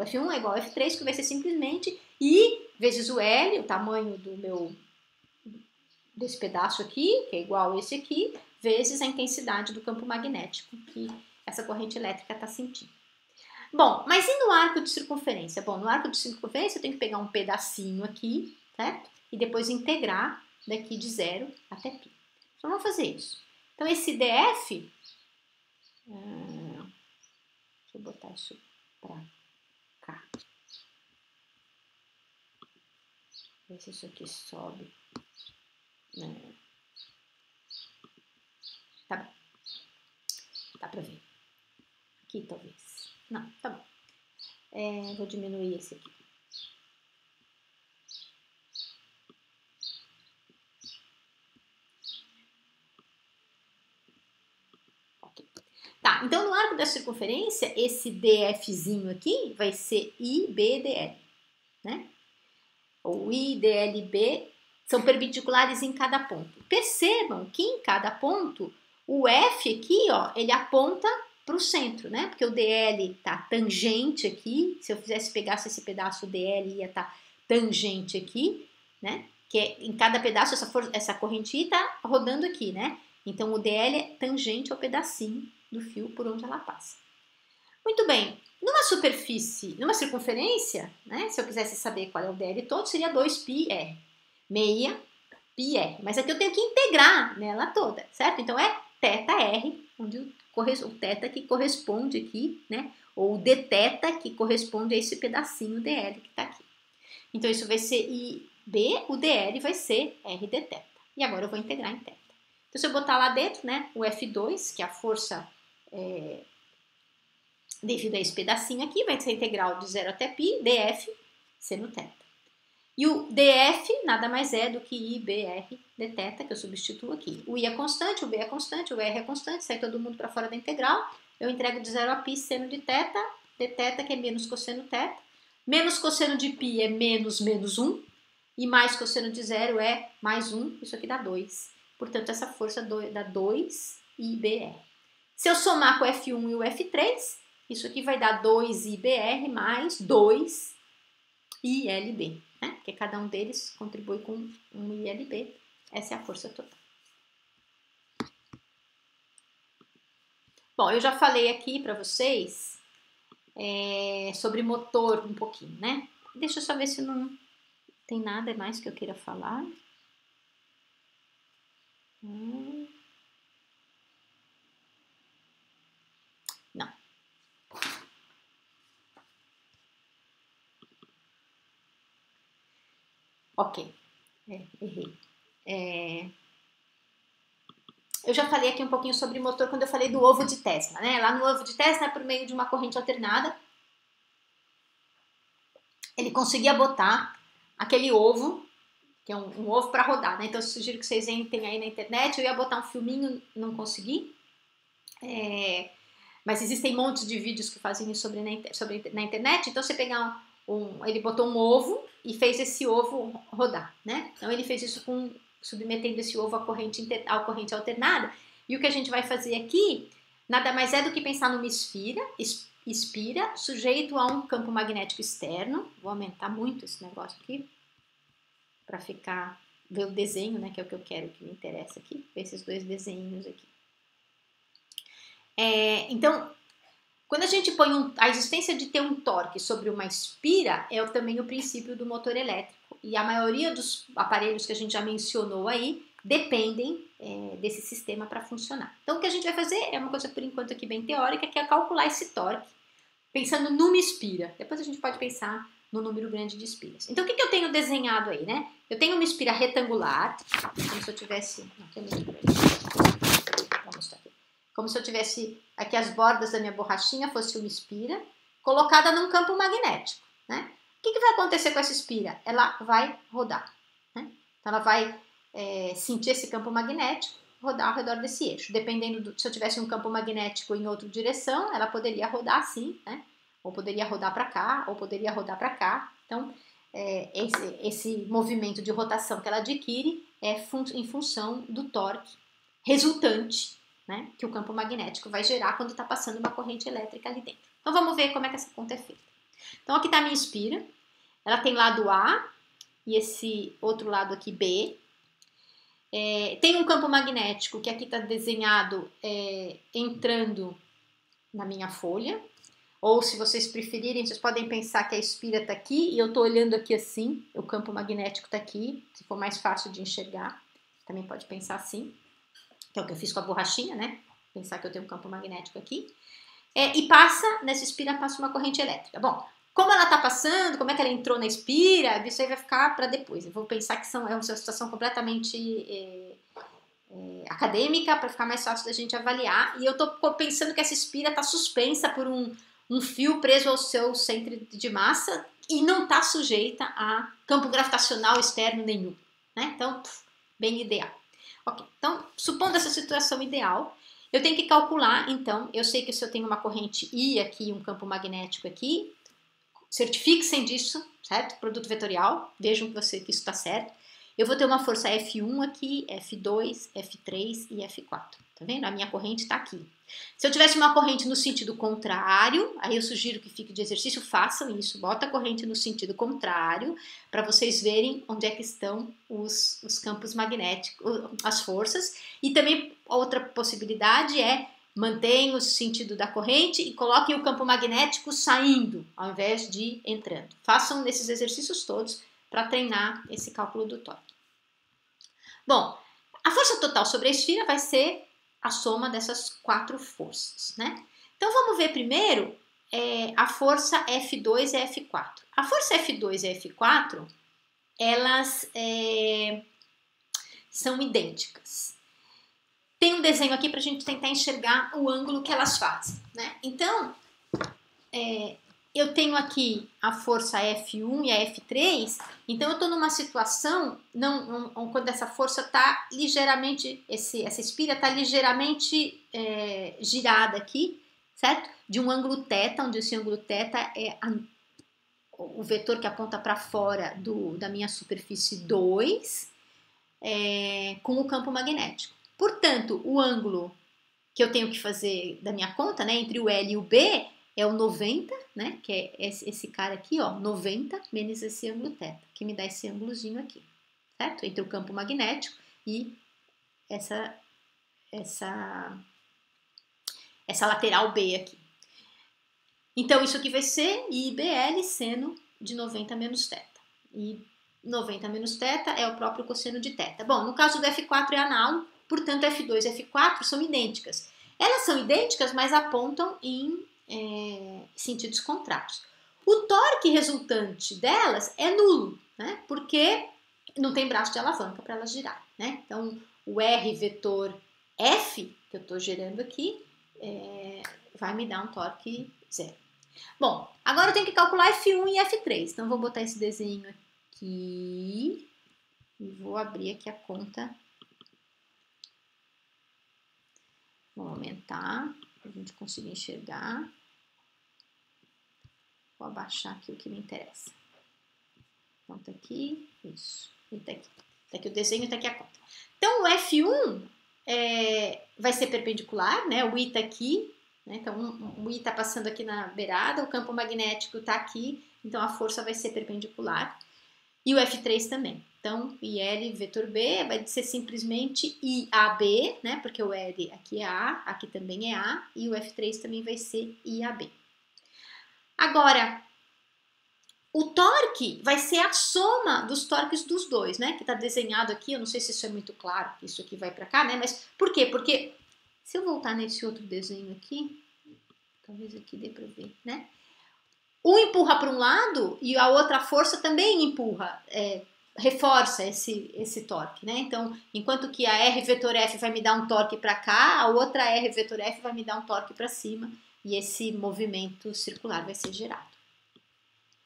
F1 é igual ao F3, que vai ser simplesmente I vezes o L, o tamanho desse pedaço aqui, que é igual a esse aqui, vezes a intensidade do campo magnético que essa corrente elétrica está sentindo. Bom, mas e no arco de circunferência? Bom, no arco de circunferência eu tenho que pegar um pedacinho aqui, certo? E depois integrar daqui de 0 até π. Então, vamos fazer isso. Então, esse DF... Deixa eu botar isso para cá. Ver se isso aqui sobe. Tá bom. Dá para ver. Aqui, talvez. Não, tá bom. Vou diminuir esse aqui. Tá, então no arco da circunferência, esse DFzinho aqui vai ser IBDL, né? Ou IDLB são perpendiculares em cada ponto. Percebam que em cada ponto, o F aqui, ó, ele aponta para o centro, né? Porque o DL tá tangente aqui, se eu pegasse esse pedaço, o DL ia estar tangente aqui, né? Que em cada pedaço, essa correntinha tá rodando aqui, né? Então, o DL é tangente ao pedacinho do fio por onde ela passa. Muito bem, numa superfície, numa circunferência, né, se eu quisesse saber qual é o DL todo, seria 2πr, meia πr, mas aqui eu tenho que integrar nela toda, certo? Então é θr, onde o θ que corresponde aqui, né, ou o dθ que corresponde a esse pedacinho dl que está aqui. Então isso vai ser IB, o dl vai ser r dθ. E agora eu vou integrar em θ. Então se eu botar lá dentro, né, o F2, que é a força devido a esse pedacinho aqui, vai ser integral de 0 até π, df, seno θ. E o dF nada mais é do que IBR dθ, que eu substituo aqui. O I é constante, o B é constante, o R é constante, sai todo mundo para fora da integral. Eu entrego de 0 a π seno de θ, dθ que é menos cosseno θ. Menos cosseno de π é menos 1. E mais cosseno de 0 é mais 1. Isso aqui dá 2. Portanto, essa força dá 2 IBR. Se eu somar com o F1 e o F3, isso aqui vai dar 2 IBR mais 2 ILB. Né? Porque cada um deles contribui com um ILB. Essa é a força total. Bom, eu já falei aqui para vocês sobre motor um pouquinho, né? Deixa eu só ver se não tem nada mais que eu queira falar. Não. Ok. Errei. Eu já falei aqui um pouquinho sobre motor quando eu falei do ovo de Tesla, né? Lá no ovo de Tesla, por meio de uma corrente alternada, ele conseguia botar aquele ovo, que é um ovo para rodar, né? Então eu sugiro que vocês entrem aí na internet. Eu ia botar um filminho, não consegui. Mas existem montes de vídeos que fazem isso na internet. Então você pegar ele botou um ovo e fez esse ovo rodar, né? Então ele fez isso submetendo esse ovo à corrente alternada. E o que a gente vai fazer aqui nada mais é do que pensar numa esfera sujeito a um campo magnético externo. Vou aumentar muito esse negócio aqui para ver o desenho, né? Que é o que eu quero, que me interessa aqui. Ver esses dois desenhos aqui. Então, quando a gente põe a existência de ter um torque sobre uma espira é também o princípio do motor elétrico. E a maioria dos aparelhos que a gente já mencionou aí dependem desse sistema para funcionar. Então, o que a gente vai fazer é uma coisa, por enquanto, aqui bem teórica, que é calcular esse torque, pensando numa espira. Depois a gente pode pensar no número grande de espiras. Então, o que eu tenho desenhado aí, né? Eu tenho uma espira retangular, como se eu tivesse... Vou mostrar aqui. Como se eu tivesse aqui as bordas da minha borrachinha, fosse uma espira, colocada num campo magnético, né? O que vai acontecer com essa espira? Ela vai rodar, né? Então ela vai sentir esse campo magnético, rodar ao redor desse eixo. Dependendo se eu tivesse um campo magnético em outra direção, ela poderia rodar assim, né? Ou poderia rodar para cá, ou poderia rodar para cá. Então, esse movimento de rotação que ela adquire é em função do torque resultante, né, que o campo magnético vai gerar quando está passando uma corrente elétrica ali dentro. Então vamos ver como é que essa conta é feita. Então aqui está a minha espira, ela tem lado A e esse outro lado aqui B. Tem um campo magnético que aqui está desenhado entrando na minha folha. Ou se vocês preferirem, vocês podem pensar que a espira está aqui e eu estou olhando aqui assim, o campo magnético está aqui, se for mais fácil de enxergar. Também pode pensar assim. Que é o que eu fiz com a borrachinha, né? Pensar que eu tenho um campo magnético aqui. E nessa espira passa uma corrente elétrica. Bom, como ela está passando, como é que ela entrou na espira, isso aí vai ficar para depois. Eu vou pensar que é uma situação completamente acadêmica, para ficar mais fácil da gente avaliar. E eu estou pensando que essa espira está suspensa por um fio preso ao seu centro de massa e não está sujeita a campo gravitacional externo nenhum, né? Então, bem ideal. Ok, então, supondo essa situação ideal, eu tenho que calcular, então, eu sei que se eu tenho uma corrente I aqui, um campo magnético aqui, certifiquem disso, certo? Produto vetorial, vejam que isso está certo. Eu vou ter uma força F1 aqui, F2, F3 e F4, tá vendo? A minha corrente está aqui. Se eu tivesse uma corrente no sentido contrário, aí eu sugiro que fique de exercício, façam isso, bota a corrente no sentido contrário, para vocês verem onde é que estão os campos magnéticos, as forças. E também outra possibilidade é mantenham o sentido da corrente e coloquem o campo magnético saindo, ao invés de entrando. Façam esses exercícios todos para treinar esse cálculo do torque. Bom, a força total sobre a esfera vai ser a soma dessas 4 forças, né? Então vamos ver primeiro a força F2 e F4. A força F2 e F4, elas são idênticas. Tem um desenho aqui para a gente tentar enxergar o ângulo que elas fazem, né? Então, eu tenho aqui a força F1 e a F3, então eu estou numa situação quando essa força está ligeiramente, essa espira está ligeiramente girada aqui, certo? De um ângulo θ, onde esse ângulo θ é o vetor que aponta para fora da minha superfície 2, com o campo magnético. Portanto, o ângulo que eu tenho que fazer da minha conta, né, entre o L e o B, é o 90, né, que é esse cara aqui, ó, 90 menos esse ângulo θ, que me dá esse ângulozinho aqui, certo? Entre o campo magnético e essa lateral B aqui. Então, isso aqui vai ser IBL seno de 90 menos θ. E 90 menos θ é o próprio cosseno de θ. Bom, no caso do F4 é análogo, portanto, F2 e F4 são idênticas. Elas são idênticas, mas apontam em sentidos contrários. O torque resultante delas é nulo, né? Porque não tem braço de alavanca para elas girarem, né? Então, o R vetor F, que eu estou gerando aqui, vai me dar um torque zero. Bom, agora eu tenho que calcular F1 e F3. Então, vou botar esse desenho aqui e vou abrir aqui a conta. Vou aumentar para a gente conseguir enxergar. Vou abaixar aqui o que me interessa. Então, tá aqui, isso. E tá aqui. Tá aqui o desenho e tá aqui a conta. Então, o F1 vai ser perpendicular, né? O I tá aqui, né? Então, o I tá passando aqui na beirada, o campo magnético tá aqui, então a força vai ser perpendicular. E o F3 também. Então, IL vetor B vai ser simplesmente IAB, né? Porque o L aqui é A, aqui também é A, e o F3 também vai ser IAB. Agora, o torque vai ser a soma dos torques dos dois, né? Que tá desenhado aqui, eu não sei se isso é muito claro, isso aqui vai para cá, né? Mas por quê? Porque se eu voltar nesse outro desenho aqui, talvez aqui dê para ver, né? Um empurra para um lado e a outra força também empurra, reforça esse torque, né? Então, enquanto que a R vetor F vai me dar um torque para cá, a outra R vetor F vai me dar um torque para cima e esse movimento circular vai ser gerado.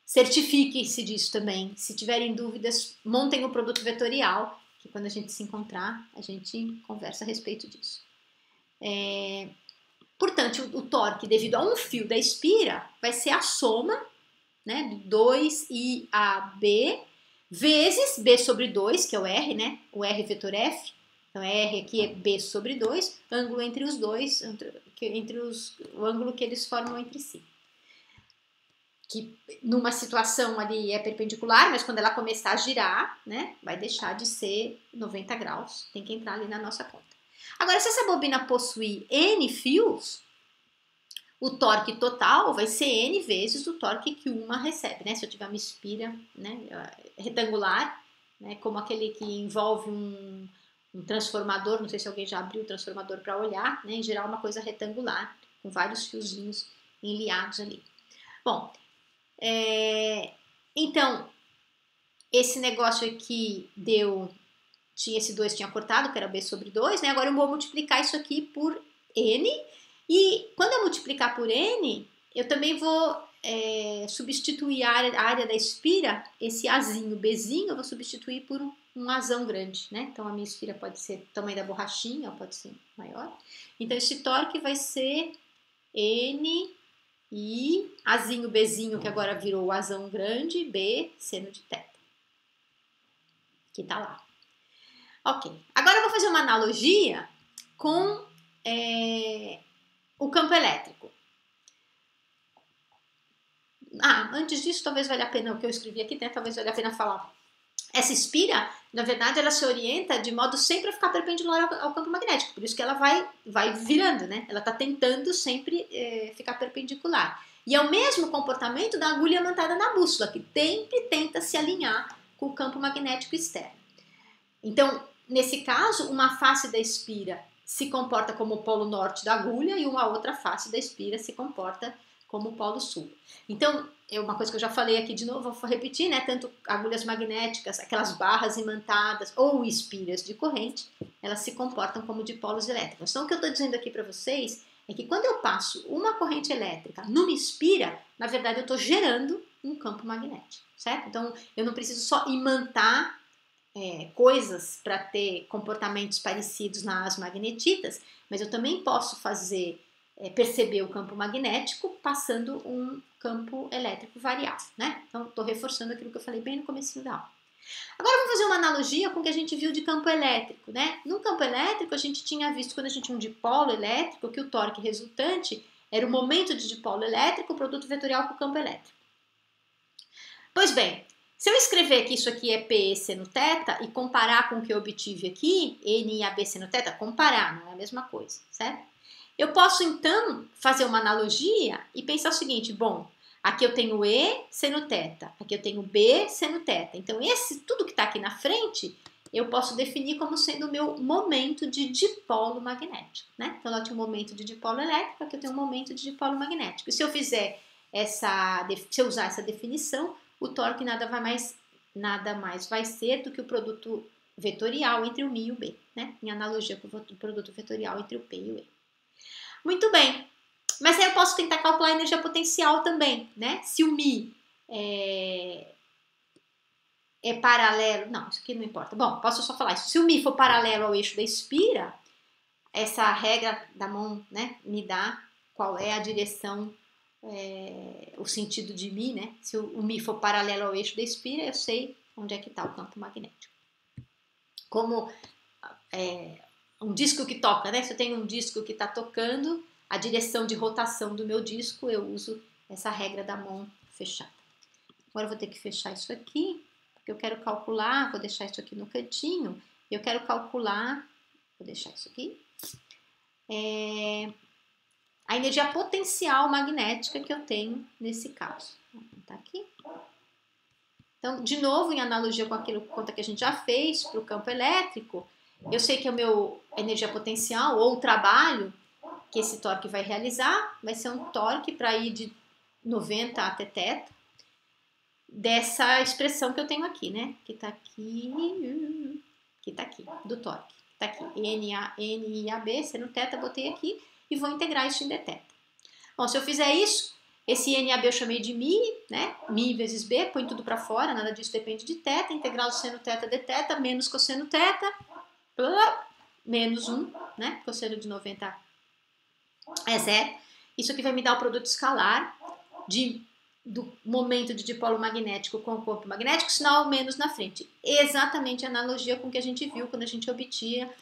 Certifique-se disso também. Se tiverem dúvidas, montem o produto vetorial, que quando a gente se encontrar, a gente conversa a respeito disso. Portanto, o torque devido a um fio da espira vai ser a soma, né, do 2IAB vezes B sobre 2, que é o R, né, o R vetor F. Então, R aqui é B sobre 2, ângulo entre os dois, o ângulo que eles formam entre si. Que numa situação ali é perpendicular, mas quando ela começar a girar, né, vai deixar de ser 90 graus, tem que entrar ali na nossa conta. Agora, se essa bobina possuir N fios, o torque total vai ser N vezes o torque que uma recebe, né? Se eu tiver uma espira, né, retangular, né, como aquele que envolve um transformador, não sei se alguém já abriu o transformador para olhar, né, em geral uma coisa retangular, com vários fiozinhos enliados ali. Bom, então, esse negócio aqui esse 2 tinha cortado, que era B sobre 2, né? Agora eu vou multiplicar isso aqui por N, e quando eu multiplicar por N, eu também vou substituir a área da espira, esse Azinho, Bzinho, eu vou substituir por um Azão grande, né? Então a minha espira pode ser do tamanho da borrachinha, ou pode ser maior. Então esse torque vai ser N e Azinho, Bzinho, que agora virou o Azão grande, B, seno de θ. Que tá lá. Ok, agora eu vou fazer uma analogia com o campo elétrico. Antes disso, talvez valha a pena, o que eu escrevi aqui, né? Talvez valha a pena falar. Essa espira, na verdade, ela se orienta de modo sempre a ficar perpendicular ao campo magnético, por isso que ela vai virando, né? Ela está tentando sempre ficar perpendicular. E é o mesmo comportamento da agulha montada na bússola, que sempre tenta se alinhar com o campo magnético externo. Então, nesse caso, uma face da espira se comporta como o polo norte da agulha e uma outra face da espira se comporta como o polo sul. Então, é uma coisa que eu já falei aqui de novo, vou repetir, né? Tanto agulhas magnéticas, aquelas barras imantadas ou espiras de corrente, elas se comportam como dipolos elétricos. Então, o que eu estou dizendo aqui para vocês é que quando eu passo uma corrente elétrica numa espira, na verdade eu estou gerando um campo magnético, certo? Então eu não preciso só imantar coisas para ter comportamentos parecidos nas magnetitas, mas eu também posso fazer perceber o campo magnético passando um campo elétrico variável, né? Então estou reforçando aquilo que eu falei bem no comecinho da aula. Agora vamos fazer uma analogia com o que a gente viu de campo elétrico, né? No campo elétrico a gente tinha visto quando a gente tinha um dipolo elétrico que o torque resultante era o momento de dipolo elétrico, o produto vetorial com o campo elétrico. Pois bem, se eu escrever que isso aqui é P seno θ e comparar com o que eu obtive aqui, NAB seno θ, comparar, não é a mesma coisa, certo? Eu posso então fazer uma analogia e pensar o seguinte, bom, aqui eu tenho E seno θ, aqui eu tenho B seno θ. Então, tudo que está aqui na frente, eu posso definir como sendo o meu momento de dipolo magnético, né? Então, eu tenho um momento de dipolo elétrico, aqui eu tenho um momento de dipolo magnético. E se eu usar essa definição, o torque nada mais vai ser do que o produto vetorial entre o Mi e o B, né? Em analogia com o produto vetorial entre o P e o E. Muito bem. Mas aí eu posso tentar calcular a energia potencial também, né? Se o Mi é paralelo... Não, isso aqui não importa. Bom, posso só falar isso. Se o Mi for paralelo ao eixo da espira, essa regra da mão, né, me dá qual é a direção, o sentido de Mi, né? Se o Mi for paralelo ao eixo da espira, eu sei onde é que está o campo magnético. Como um disco que toca, né? Se eu tenho um disco que está tocando, a direção de rotação do meu disco, eu uso essa regra da mão fechada. Agora eu vou ter que fechar isso aqui, porque eu quero calcular, vou deixar isso aqui no cantinho, eu quero calcular, vou deixar isso aqui, a energia potencial magnética que eu tenho nesse caso. Vou botar aqui. Então, de novo, em analogia com aquilo que a gente já fez para o campo elétrico, eu sei que a energia potencial ou o trabalho que esse torque vai realizar vai ser um torque para ir de 90 até θ dessa expressão que eu tenho aqui, né? Que tá aqui, do torque. Tá aqui, NAB seno θ, botei aqui e vou integrar isso em dθ. Bom, se eu fizer isso, esse NAB eu chamei de Mi, né? Mi vezes B, põe tudo para fora, nada disso depende de θ, integral de seno θ dθ, menos cosseno θ, menos 1, né? Cosseno de 90 é zero. Isso aqui vai me dar o produto escalar do momento de dipolo magnético com o campo magnético, sinal menos na frente. Exatamente a analogia com o que a gente viu quando a gente obtinha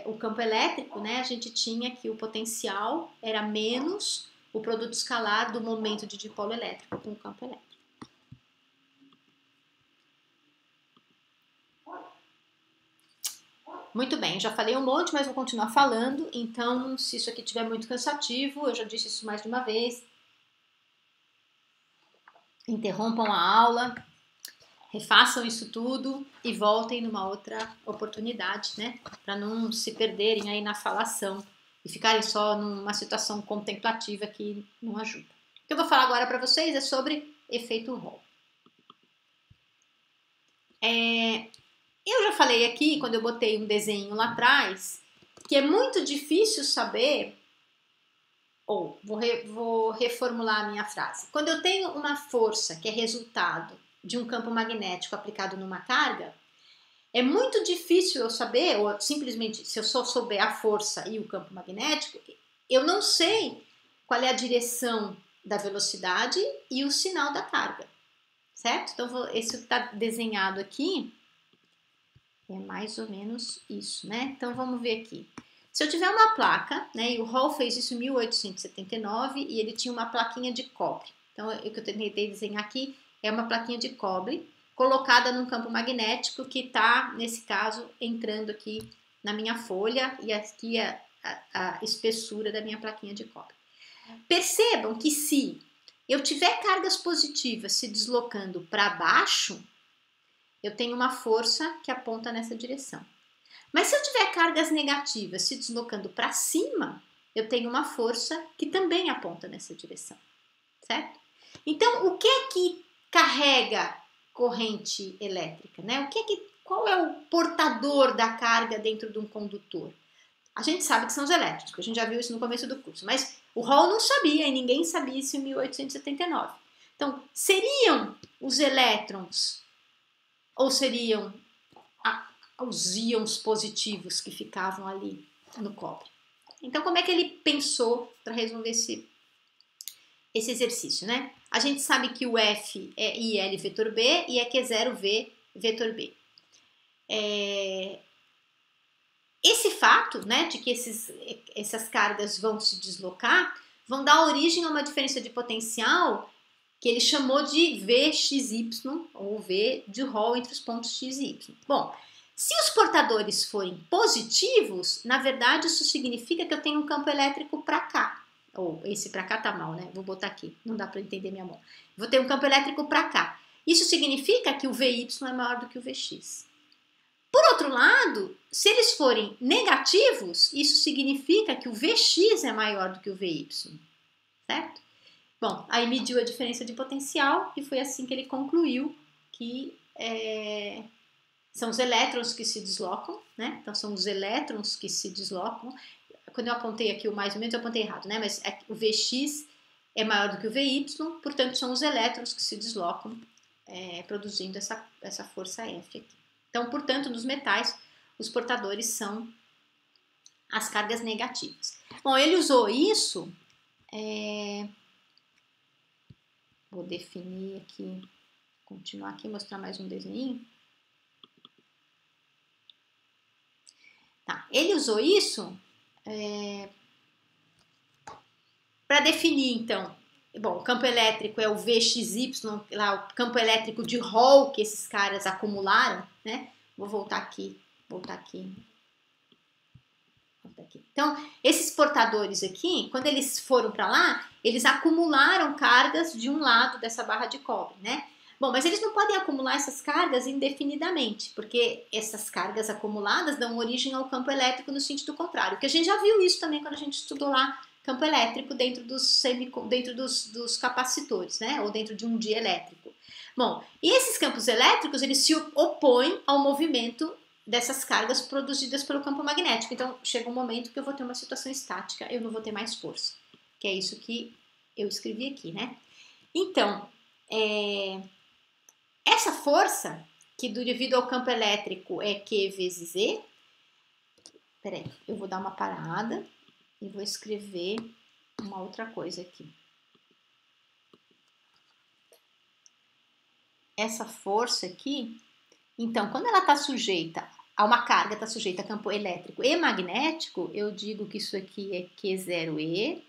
o campo elétrico, né? A gente tinha que o potencial era menos o produto escalar do momento de dipolo elétrico com o campo elétrico. Muito bem, já falei um monte, mas vou continuar falando, então se isso aqui estiver muito cansativo, eu já disse isso mais de uma vez, interrompam a aula, refaçam isso tudo e voltem numa outra oportunidade, né? Para não se perderem aí na falação e ficarem só numa situação contemplativa que não ajuda. O que eu vou falar agora para vocês é sobre efeito Hall. Eu já falei aqui, quando eu botei um desenho lá atrás, que é muito difícil saber, ou vou reformular a minha frase. Quando eu tenho uma força que é resultado de um campo magnético aplicado numa carga, é muito difícil eu saber, ou simplesmente se eu só souber a força e o campo magnético, eu não sei qual é a direção da velocidade e o sinal da carga, certo? Então, esse que está desenhado aqui é mais ou menos isso, né? Então, vamos ver aqui. Se eu tiver uma placa, né, e o Hall fez isso em 1879 e ele tinha uma plaquinha de cobre. Então, o que eu tentei desenhar aqui é uma plaquinha de cobre colocada num campo magnético que está, nesse caso, entrando aqui na minha folha e aqui a espessura da minha plaquinha de cobre. Percebam que se eu tiver cargas positivas se deslocando para baixo, eu tenho uma força que aponta nessa direção. Mas se eu tiver cargas negativas se deslocando para cima, eu tenho uma força que também aponta nessa direção, certo? Então, o que é que carrega corrente elétrica, né? Qual é o portador da carga dentro de um condutor? A gente sabe que são os elétrons, porque a gente já viu isso no começo do curso, mas o Hall não sabia e ninguém sabia isso em 1879. Então, seriam os elétrons ou seriam os íons positivos que ficavam ali no cobre? Então, como é que ele pensou para resolver esse exercício, né? A gente sabe que o F é IL vetor B e é Q0V vetor B. Esse fato, né, de que essas cargas vão se deslocar, vão dar origem a uma diferença de potencial que ele chamou de VXY, ou V de Hall entre os pontos X e Y. Bom, se os portadores forem positivos, na verdade isso significa que eu tenho um campo elétrico para cá. Ou esse para cá tá mal, né? Vou botar aqui, não dá para entender minha mão. Vou ter um campo elétrico para cá. Isso significa que o VY é maior do que o VX. Por outro lado, se eles forem negativos, isso significa que o VX é maior do que o VY, certo? Bom, aí mediu a diferença de potencial e foi assim que ele concluiu que são os elétrons que se deslocam, né? Então são os elétrons que se deslocam. Quando eu apontei aqui o mais ou menos, eu apontei errado, né? Mas o Vx é maior do que o Vy, portanto são os elétrons que se deslocam produzindo essa força F aqui. Então, portanto, nos metais, os portadores são as cargas negativas. Bom, ele usou isso... Vou definir aqui, continuar aqui, mostrar mais um desenho. Tá, ele usou isso para definir, então, bom, o campo elétrico é o VXY, lá, o campo elétrico de Hall que esses caras acumularam, né? Vou voltar aqui. Então, esses portadores aqui, quando eles foram para lá, eles acumularam cargas de um lado dessa barra de cobre, né? Bom, mas eles não podem acumular essas cargas indefinidamente, porque essas cargas acumuladas dão origem ao campo elétrico no sentido contrário, que a gente já viu isso também quando a gente estudou lá campo elétrico dentro dos capacitores, né? Ou dentro de um dielétrico. Bom, e esses campos elétricos, eles se opõem ao movimento dessas cargas produzidas pelo campo magnético. Então, chega um momento que eu vou ter uma situação estática, eu não vou ter mais força. Que é isso que eu escrevi aqui, né? Então, essa força, que devido ao campo elétrico é Q vezes E... Peraí, eu vou dar uma parada e vou escrever uma outra coisa aqui. Essa força aqui... Então, quando ela está sujeita a uma carga, está sujeita a campo elétrico e magnético, eu digo que isso aqui é Q0E,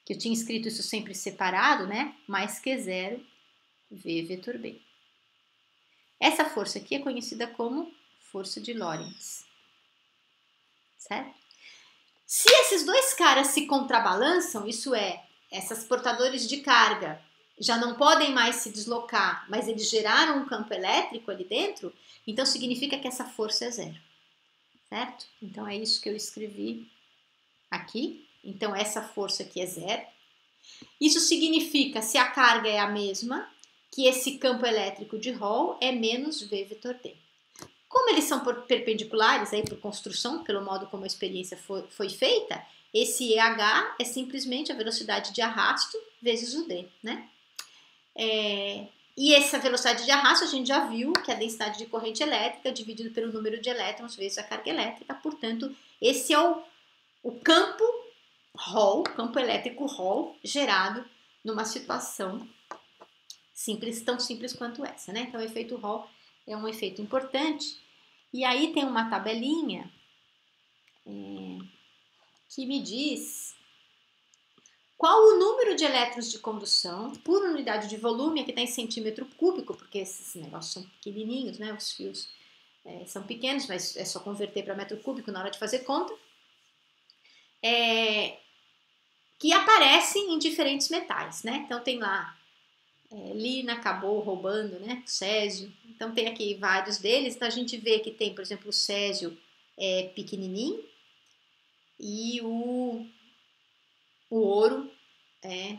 que eu tinha escrito isso sempre separado, né? Mais Q0 V vetor B. Essa força aqui é conhecida como força de Lorentz, certo? Se esses dois caras se contrabalançam, isso é, esses portadores de carga já não podem mais se deslocar, mas eles geraram um campo elétrico ali dentro, então significa que essa força é zero, certo? Então é isso que eu escrevi aqui. Então essa força aqui é zero. Isso significa, se a carga é a mesma, que esse campo elétrico de Hall é menos V vetor D. Como eles são perpendiculares, aí por construção, pelo modo como a experiência foi feita, esse EH é simplesmente a velocidade de arrasto vezes o D, né? E essa velocidade de arrasto a gente já viu que é a densidade de corrente elétrica dividido pelo número de elétrons vezes a carga elétrica, portanto, esse é o campo Hall, campo elétrico Hall, gerado numa situação simples, tão simples quanto essa, né? Então, o efeito Hall é um efeito importante. E aí tem uma tabelinha que me diz qual o número de elétrons de condução por unidade de volume, aqui está em centímetro cúbico, porque esses negócios são pequenininhos, né? Os fios são pequenos, mas é só converter para metro cúbico na hora de fazer conta, que aparecem em diferentes metais, né? Então tem lá Lina acabou roubando, né? Césio. Então tem aqui vários deles. Então a gente vê que tem, por exemplo, o césio é pequenininho e o ouro é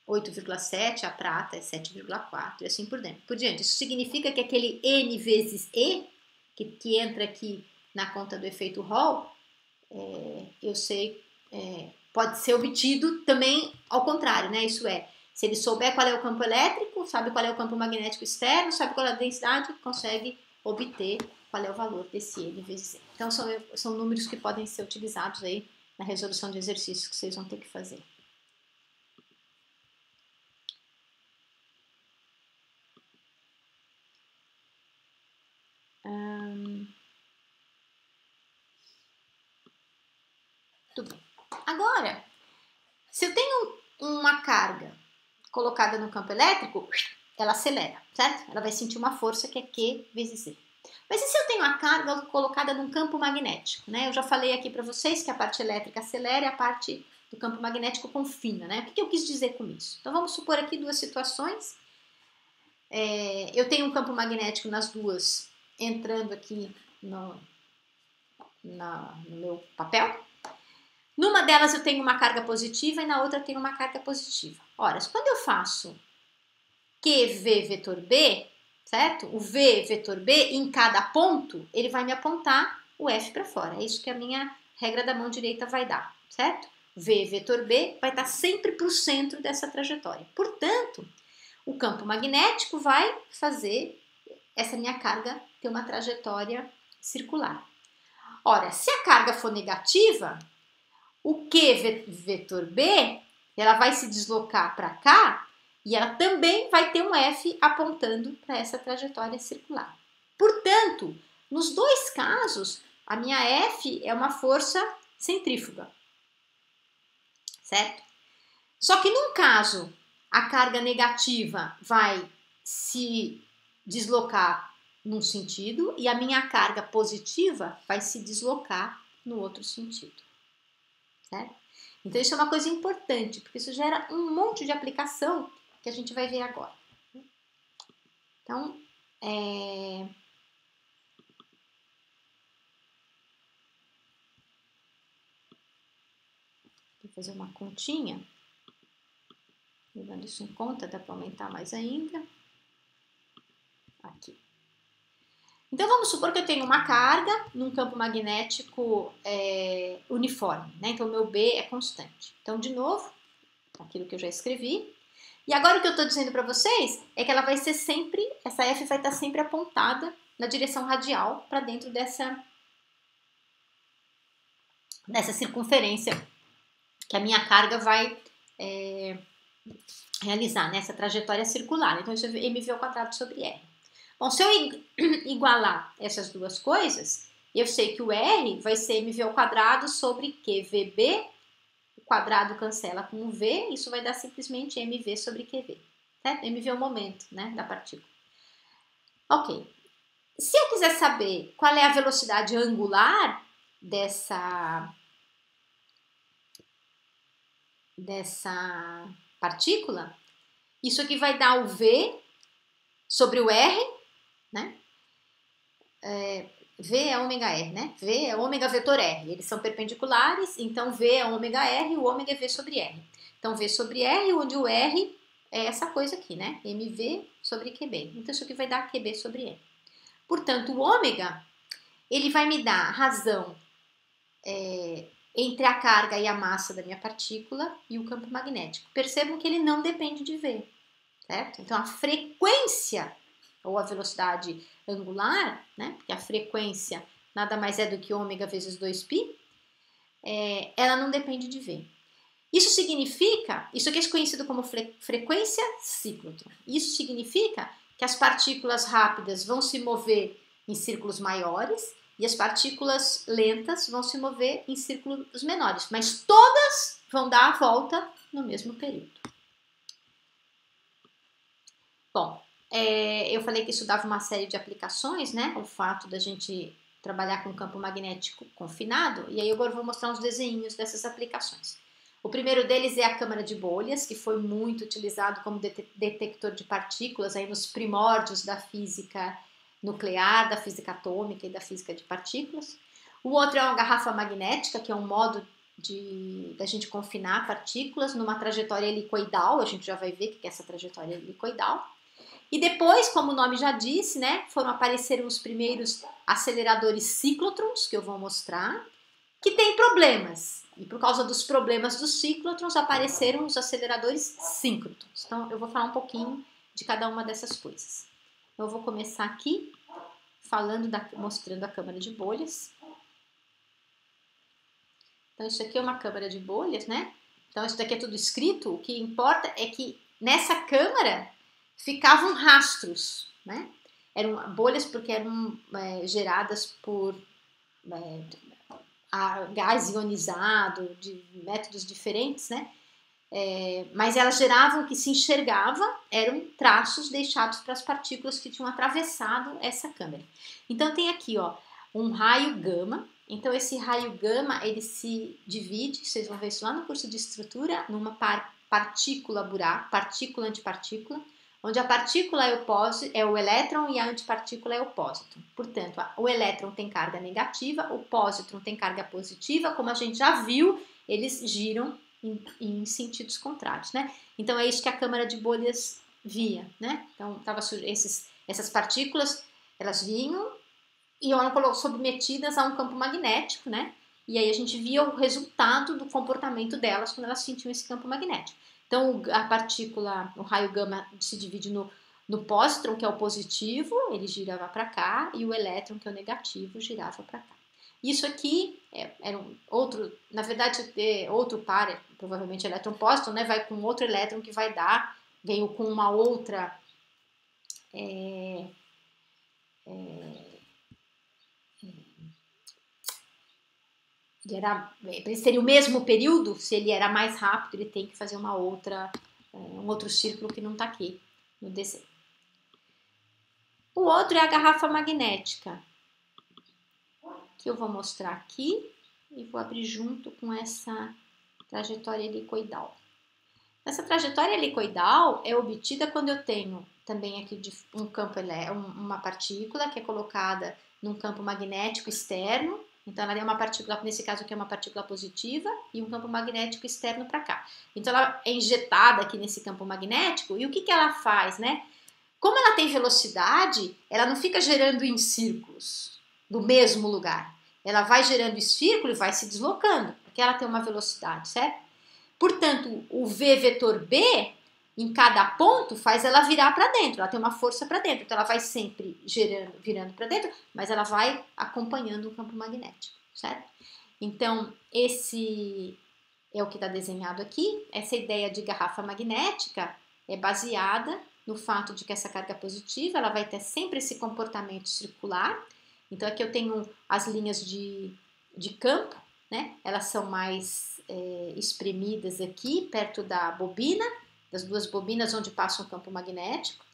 8,7, a prata é 7,4 e assim por diante. Isso significa que aquele N vezes E, que entra aqui na conta do efeito Hall, eu sei, pode ser obtido também ao contrário, né? Isso é, se ele souber qual é o campo elétrico, sabe qual é o campo magnético externo, sabe qual é a densidade, consegue obter qual é o valor desse N vezes N. Então, são números que podem ser utilizados aí na resolução de exercícios que vocês vão ter que fazer. Tudo bem. Agora, se eu tenho uma carga colocada no campo elétrico, ela acelera, certo? Ela vai sentir uma força que é Q vezes E. Mas e se eu tenho a carga colocada num campo magnético, né? Eu já falei aqui para vocês que a parte elétrica acelera e a parte do campo magnético confina, né? O que eu quis dizer com isso? Então vamos supor aqui duas situações. Eu tenho um campo magnético nas duas entrando aqui no meu papel. Numa delas eu tenho uma carga positiva e na outra eu tenho uma carga positiva. Ora, quando eu faço QV vetor B, certo? O V vetor B, em cada ponto, ele vai me apontar o F para fora. É isso que a minha regra da mão direita vai dar, certo? V vetor B vai estar sempre para o centro dessa trajetória. Portanto, o campo magnético vai fazer essa minha carga ter uma trajetória circular. Ora, se a carga for negativa, o Q vetor B, ela vai se deslocar para cá e ela também vai ter um F apontando para essa trajetória circular. Portanto, nos dois casos, a minha F é uma força centrífuga, certo? Só que num caso, a carga negativa vai se deslocar num sentido e a minha carga positiva vai se deslocar no outro sentido. Certo? Então isso é uma coisa importante, porque isso gera um monte de aplicação que a gente vai ver agora. Então, vou fazer uma continha, levando isso em conta, dá para aumentar mais ainda. Aqui. Então vamos supor que eu tenho uma carga num campo magnético uniforme, né? Então o meu B é constante. Então, de novo, aquilo que eu já escrevi. E agora o que eu estou dizendo para vocês é que ela vai ser sempre, essa F vai estar sempre apontada na direção radial para dentro dessa circunferência que a minha carga vai realizar nessa trajetória circular. Então isso é mv ao quadrado sobre r. Bom, se eu igualar essas duas coisas, eu sei que o R vai ser mv ao quadrado sobre QVB, o quadrado cancela com o V, isso vai dar simplesmente mv sobre QV, certo? mv é o momento, né, da partícula. Ok. Se eu quiser saber qual é a velocidade angular dessa partícula, isso aqui vai dar o V sobre o R, né? V é ômega R, né? V é ômega vetor R. Eles são perpendiculares, então V é ômega R e o ômega é V sobre R. Então V sobre R, onde o R é essa coisa aqui, né? MV sobre QB. Então isso aqui vai dar QB sobre R. Portanto, o ômega, ele vai me dar a razão entre a carga e a massa da minha partícula e o campo magnético. Percebam que ele não depende de V, certo? Então a frequência ou a velocidade angular, né? Porque a frequência nada mais é do que ômega vezes 2π, ela não depende de V. Isso significa, isso aqui é conhecido como frequência ciclotron. Isso significa que as partículas rápidas vão se mover em círculos maiores e as partículas lentas vão se mover em círculos menores, mas todas vão dar a volta no mesmo período. Bom, eu falei que isso dava uma série de aplicações, né? O fato da gente trabalhar com campo magnético confinado, e aí agora eu vou mostrar uns desenhos dessas aplicações. O primeiro deles é a câmara de bolhas, que foi muito utilizado como detector de partículas aí nos primórdios da física nuclear, da física atômica e da física de partículas. O outro é uma garrafa magnética, que é um modo da gente confinar partículas numa trajetória helicoidal. A gente já vai ver o que é essa trajetória helicoidal. E depois, como o nome já disse, né, foram aparecer os primeiros aceleradores ciclotrons, que eu vou mostrar, que tem problemas. E por causa dos problemas dos ciclotrons, apareceram os aceleradores síncrotrons. Então, eu vou falar um pouquinho de cada uma dessas coisas. Eu vou começar aqui mostrando a câmara de bolhas. Então, isso aqui é uma câmara de bolhas, né? Então, isso daqui é tudo escrito. O que importa é que nessa câmara ficavam rastros, né? Eram bolhas porque eram geradas por gás ionizado, de métodos diferentes, né? Mas elas geravam o que se enxergava, eram traços deixados para as partículas que tinham atravessado essa câmara. Então tem aqui, ó, um raio gama. Então esse raio gama, ele se divide, vocês vão ver isso lá no curso de estrutura, numa partícula-buraco, partícula-antipartícula, onde a partícula é o elétron e a antipartícula é o pósitron. Portanto, o elétron tem carga negativa, o pósitron tem carga positiva, como a gente já viu, eles giram em sentidos contrários, né? Então é isso que a câmara de bolhas via, né? Então essas partículas, elas vinham e eram submetidas a um campo magnético, né? E aí a gente via o resultado do comportamento delas quando elas sentiam esse campo magnético. Então a partícula, o raio gama se divide no pósitron, que é o positivo, ele girava para cá, e o elétron, que é o negativo, girava para cá. Isso aqui era outro, na verdade, outro par, provavelmente elétron-pósitron, né? Vai com outro elétron que vai dar, veio com uma outra seria o mesmo período, se ele era mais rápido, ele tem que fazer um outro círculo que não está aqui no desenho. O outro é a garrafa magnética, que eu vou mostrar aqui e vou abrir junto com essa trajetória helicoidal. Essa trajetória helicoidal é obtida quando eu tenho também aqui um campo uma partícula que é colocada num campo magnético externo. Então ela é uma partícula, nesse caso aqui é uma partícula positiva e um campo magnético externo para cá. Então ela é injetada aqui nesse campo magnético e o que ela faz, né? Como ela tem velocidade, ela não fica gerando em círculos do mesmo lugar. Ela vai gerando em círculo e vai se deslocando, porque ela tem uma velocidade, certo? Portanto, o V vetor B, em cada ponto, faz ela virar para dentro. Ela tem uma força para dentro. Então, ela vai sempre virando para dentro, mas ela vai acompanhando o campo magnético, certo? Então, esse é o que está desenhado aqui. Essa ideia de garrafa magnética é baseada no fato de que essa carga positiva ela vai ter sempre esse comportamento circular. Então, aqui eu tenho as linhas de campo, né? Elas são mais espremidas aqui, perto da bobina, das duas bobinas onde passa um campo magnético,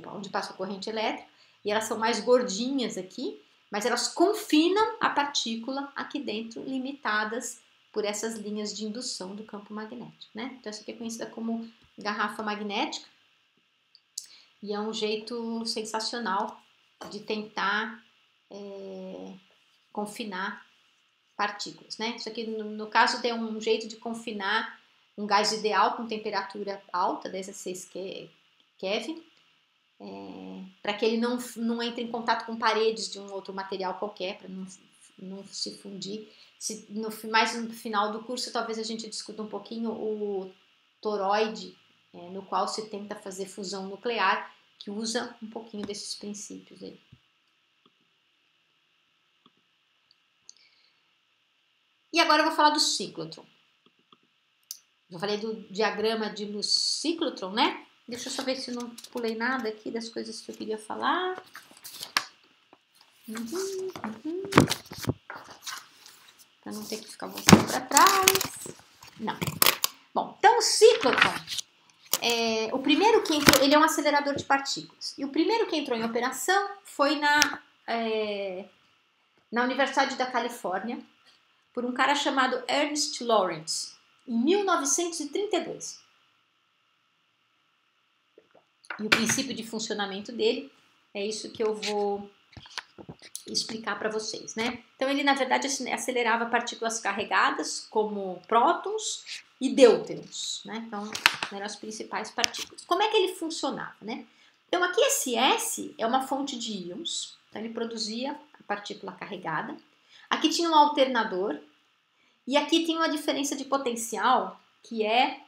onde passa a corrente elétrica, e elas são mais gordinhas aqui, mas elas confinam a partícula aqui dentro, limitadas por essas linhas de indução do campo magnético, né? Então, essa aqui é conhecida como garrafa magnética, e é um jeito sensacional de tentar confinar partículas, né? Isso aqui, no caso, tem um jeito de confinar um gás ideal com temperatura alta, 16 Kelvin, para que ele não entre em contato com paredes de um outro material qualquer, para não se fundir. Mais no final do curso, talvez a gente discuta um pouquinho o toroide, no qual se tenta fazer fusão nuclear, que usa um pouquinho desses princípios aí. E agora eu vou falar do ciclotron. Já falei do diagrama de luz ciclotron, né? Deixa eu só ver se eu não pulei nada aqui das coisas que eu queria falar. Para não ter que ficar voltando para trás. Não. Bom, então o ciclotron, o primeiro que entrou, ele é um acelerador de partículas. E o primeiro que entrou em operação foi na Universidade da Califórnia, por um cara chamado Ernest Lawrence, em 1932. E o princípio de funcionamento dele é isso que eu vou explicar para vocês, né? Então ele, na verdade, acelerava partículas carregadas, como prótons e deuterons, né? Então, eram as principais partículas. Como é que ele funcionava, né? Então aqui esse S é uma fonte de íons, então ele produzia a partícula carregada. Aqui tinha um alternador e aqui tem uma diferença de potencial que é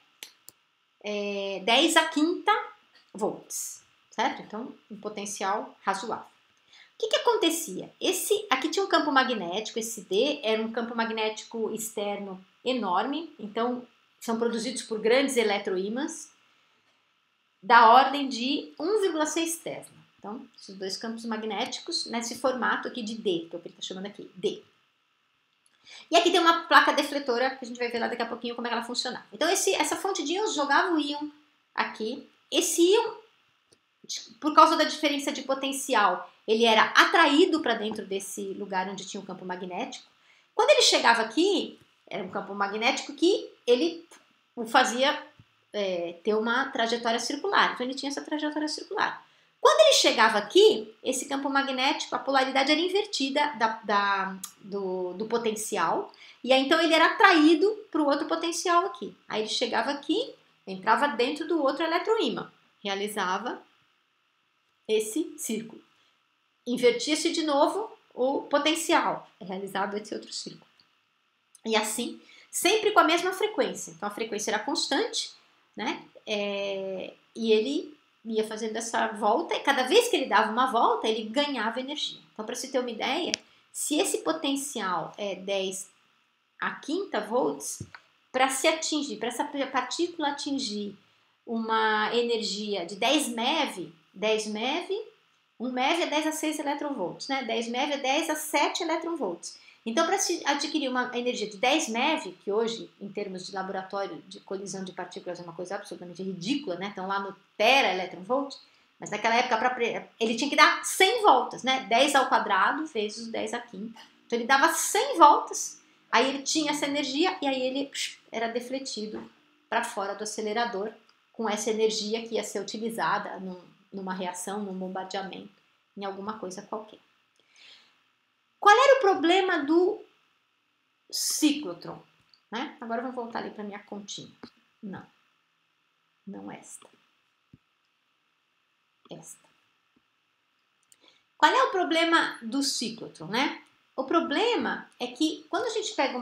10 a quinta volts, certo? Então um potencial razoável. O que acontecia? Aqui tinha um campo magnético, esse D era um campo magnético externo enorme, então são produzidos por grandes eletroímãs da ordem de 1,6 Tesla. Então, esses dois campos magnéticos nesse formato aqui de D, que é o que ele está chamando aqui, D. E aqui tem uma placa defletora, que a gente vai ver lá daqui a pouquinho como é que ela funciona. Então, essa fonte de íons jogava o íon aqui. Esse íon, por causa da diferença de potencial, ele era atraído para dentro desse lugar onde tinha o campo magnético. Quando ele chegava aqui, era um campo magnético que ele o fazia ter uma trajetória circular. Então ele tinha essa trajetória circular. Quando ele chegava aqui, esse campo magnético, a polaridade era invertida do potencial, e aí então ele era atraído para o outro potencial aqui. Aí ele chegava aqui, entrava dentro do outro eletroímã, realizava esse círculo. Invertia-se de novo o potencial, realizava esse outro círculo. E assim, sempre com a mesma frequência. Então a frequência era constante, né? E ele ia fazendo essa volta, e cada vez que ele dava uma volta, ele ganhava energia. Então, para você ter uma ideia, se esse potencial é 10 a quinta volts, para se atingir, para essa partícula atingir uma energia de 10 MeV, 1 MeV é 10 a 6 eletronvolts, né? 10 MeV é 10 a 7 eletronvolts. Então, para se adquirir uma energia de 10 MeV, que hoje, em termos de laboratório de colisão de partículas, é uma coisa absolutamente ridícula, né? Estão lá no tera eletronvolt, mas naquela época ele tinha que dar 100 voltas, né? 10 ao quadrado vezes 10 à quinta. Então, ele dava 100 voltas, aí ele tinha essa energia e aí ele era defletido para fora do acelerador com essa energia que ia ser utilizada numa reação, num bombardeamento, em alguma coisa qualquer. Qual era o problema do ciclotron? Né? Agora vamos voltar ali para minha continha. Não esta. Esta. Qual é o problema do ciclotron, né? O problema é que quando a gente pega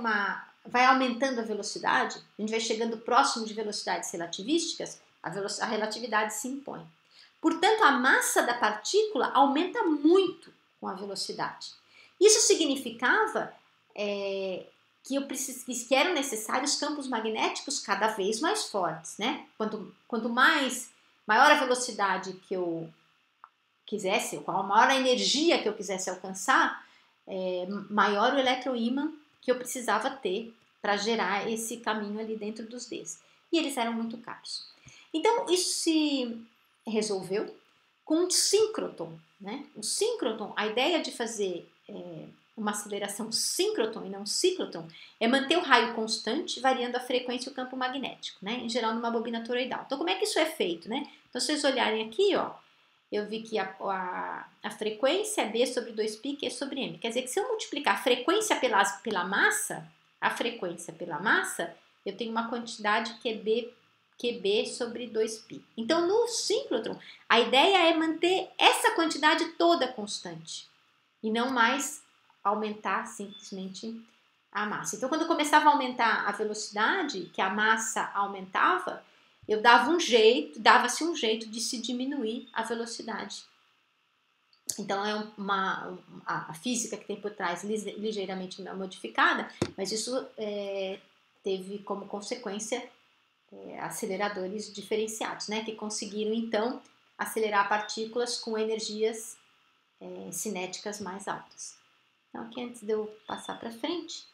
vai aumentando a velocidade, a gente vai chegando próximo de velocidades relativísticas, a relatividade se impõe. Portanto, a massa da partícula aumenta muito com a velocidade. Isso significava que eram necessários campos magnéticos cada vez mais fortes, né? Quanto maior a velocidade que eu quisesse, maior a energia que eu quisesse alcançar, maior o eletroímã que eu precisava ter para gerar esse caminho ali dentro dos Ds. E eles eram muito caros. Então, isso se resolveu com um síncroton, né? O síncroton, a ideia de fazer uma aceleração síncroton e não ciclotron é manter o raio constante, variando a frequência e o campo magnético, né? Em geral, numa bobina toroidal. Então, como é que isso é feito, né? Então, se vocês olharem aqui, ó, eu vi que a frequência é B sobre 2π, Q sobre M. Quer dizer que se eu multiplicar a frequência pela massa, eu tenho uma quantidade que é QB sobre 2π. Então, no síncrotron, a ideia é manter essa quantidade toda constante e não mais aumentar simplesmente a massa. Então, quando eu começava a aumentar a velocidade, que a massa aumentava, dava-se um jeito de se diminuir a velocidade. Então, a física que tem por trás ligeiramente modificada, mas isso teve como consequência aceleradores diferenciados, né, que conseguiram, então, acelerar partículas com energias cinéticas mais altas. Então, aqui antes de eu passar para frente,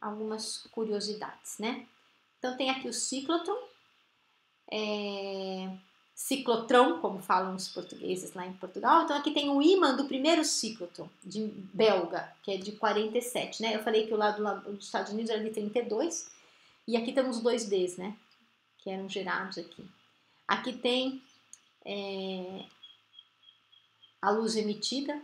algumas curiosidades, né? Então, tem aqui o ciclotron, ciclotrão, como falam os portugueses lá em Portugal. Então, aqui tem o ímã do primeiro ciclotron, de belga, que é de 47, né? Eu falei que o lado dos Estados Unidos era de 32, e aqui temos os dois Ds, né? Que eram gerados aqui. Aqui tem a luz emitida,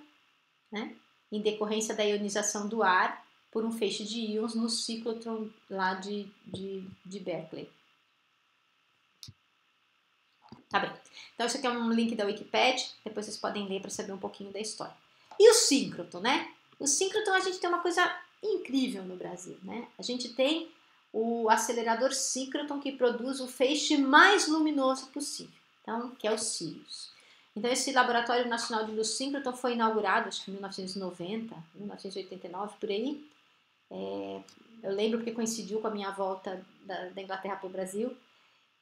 né? Em decorrência da ionização do ar por um feixe de íons no ciclotron lá de Berkeley. Tá bem. Então, esse aqui é um link da Wikipedia, depois vocês podem ler para saber um pouquinho da história. E o síncroton, né? O síncroton, a gente tem uma coisa incrível no Brasil, né? A gente tem o acelerador síncroton que produz o feixe mais luminoso possível, então, que é o Sirius. Então, esse Laboratório Nacional de Luz Síncroton foi inaugurado, acho que em 1990, 1989, por aí. Eu lembro porque coincidiu com a minha volta da Inglaterra para o Brasil,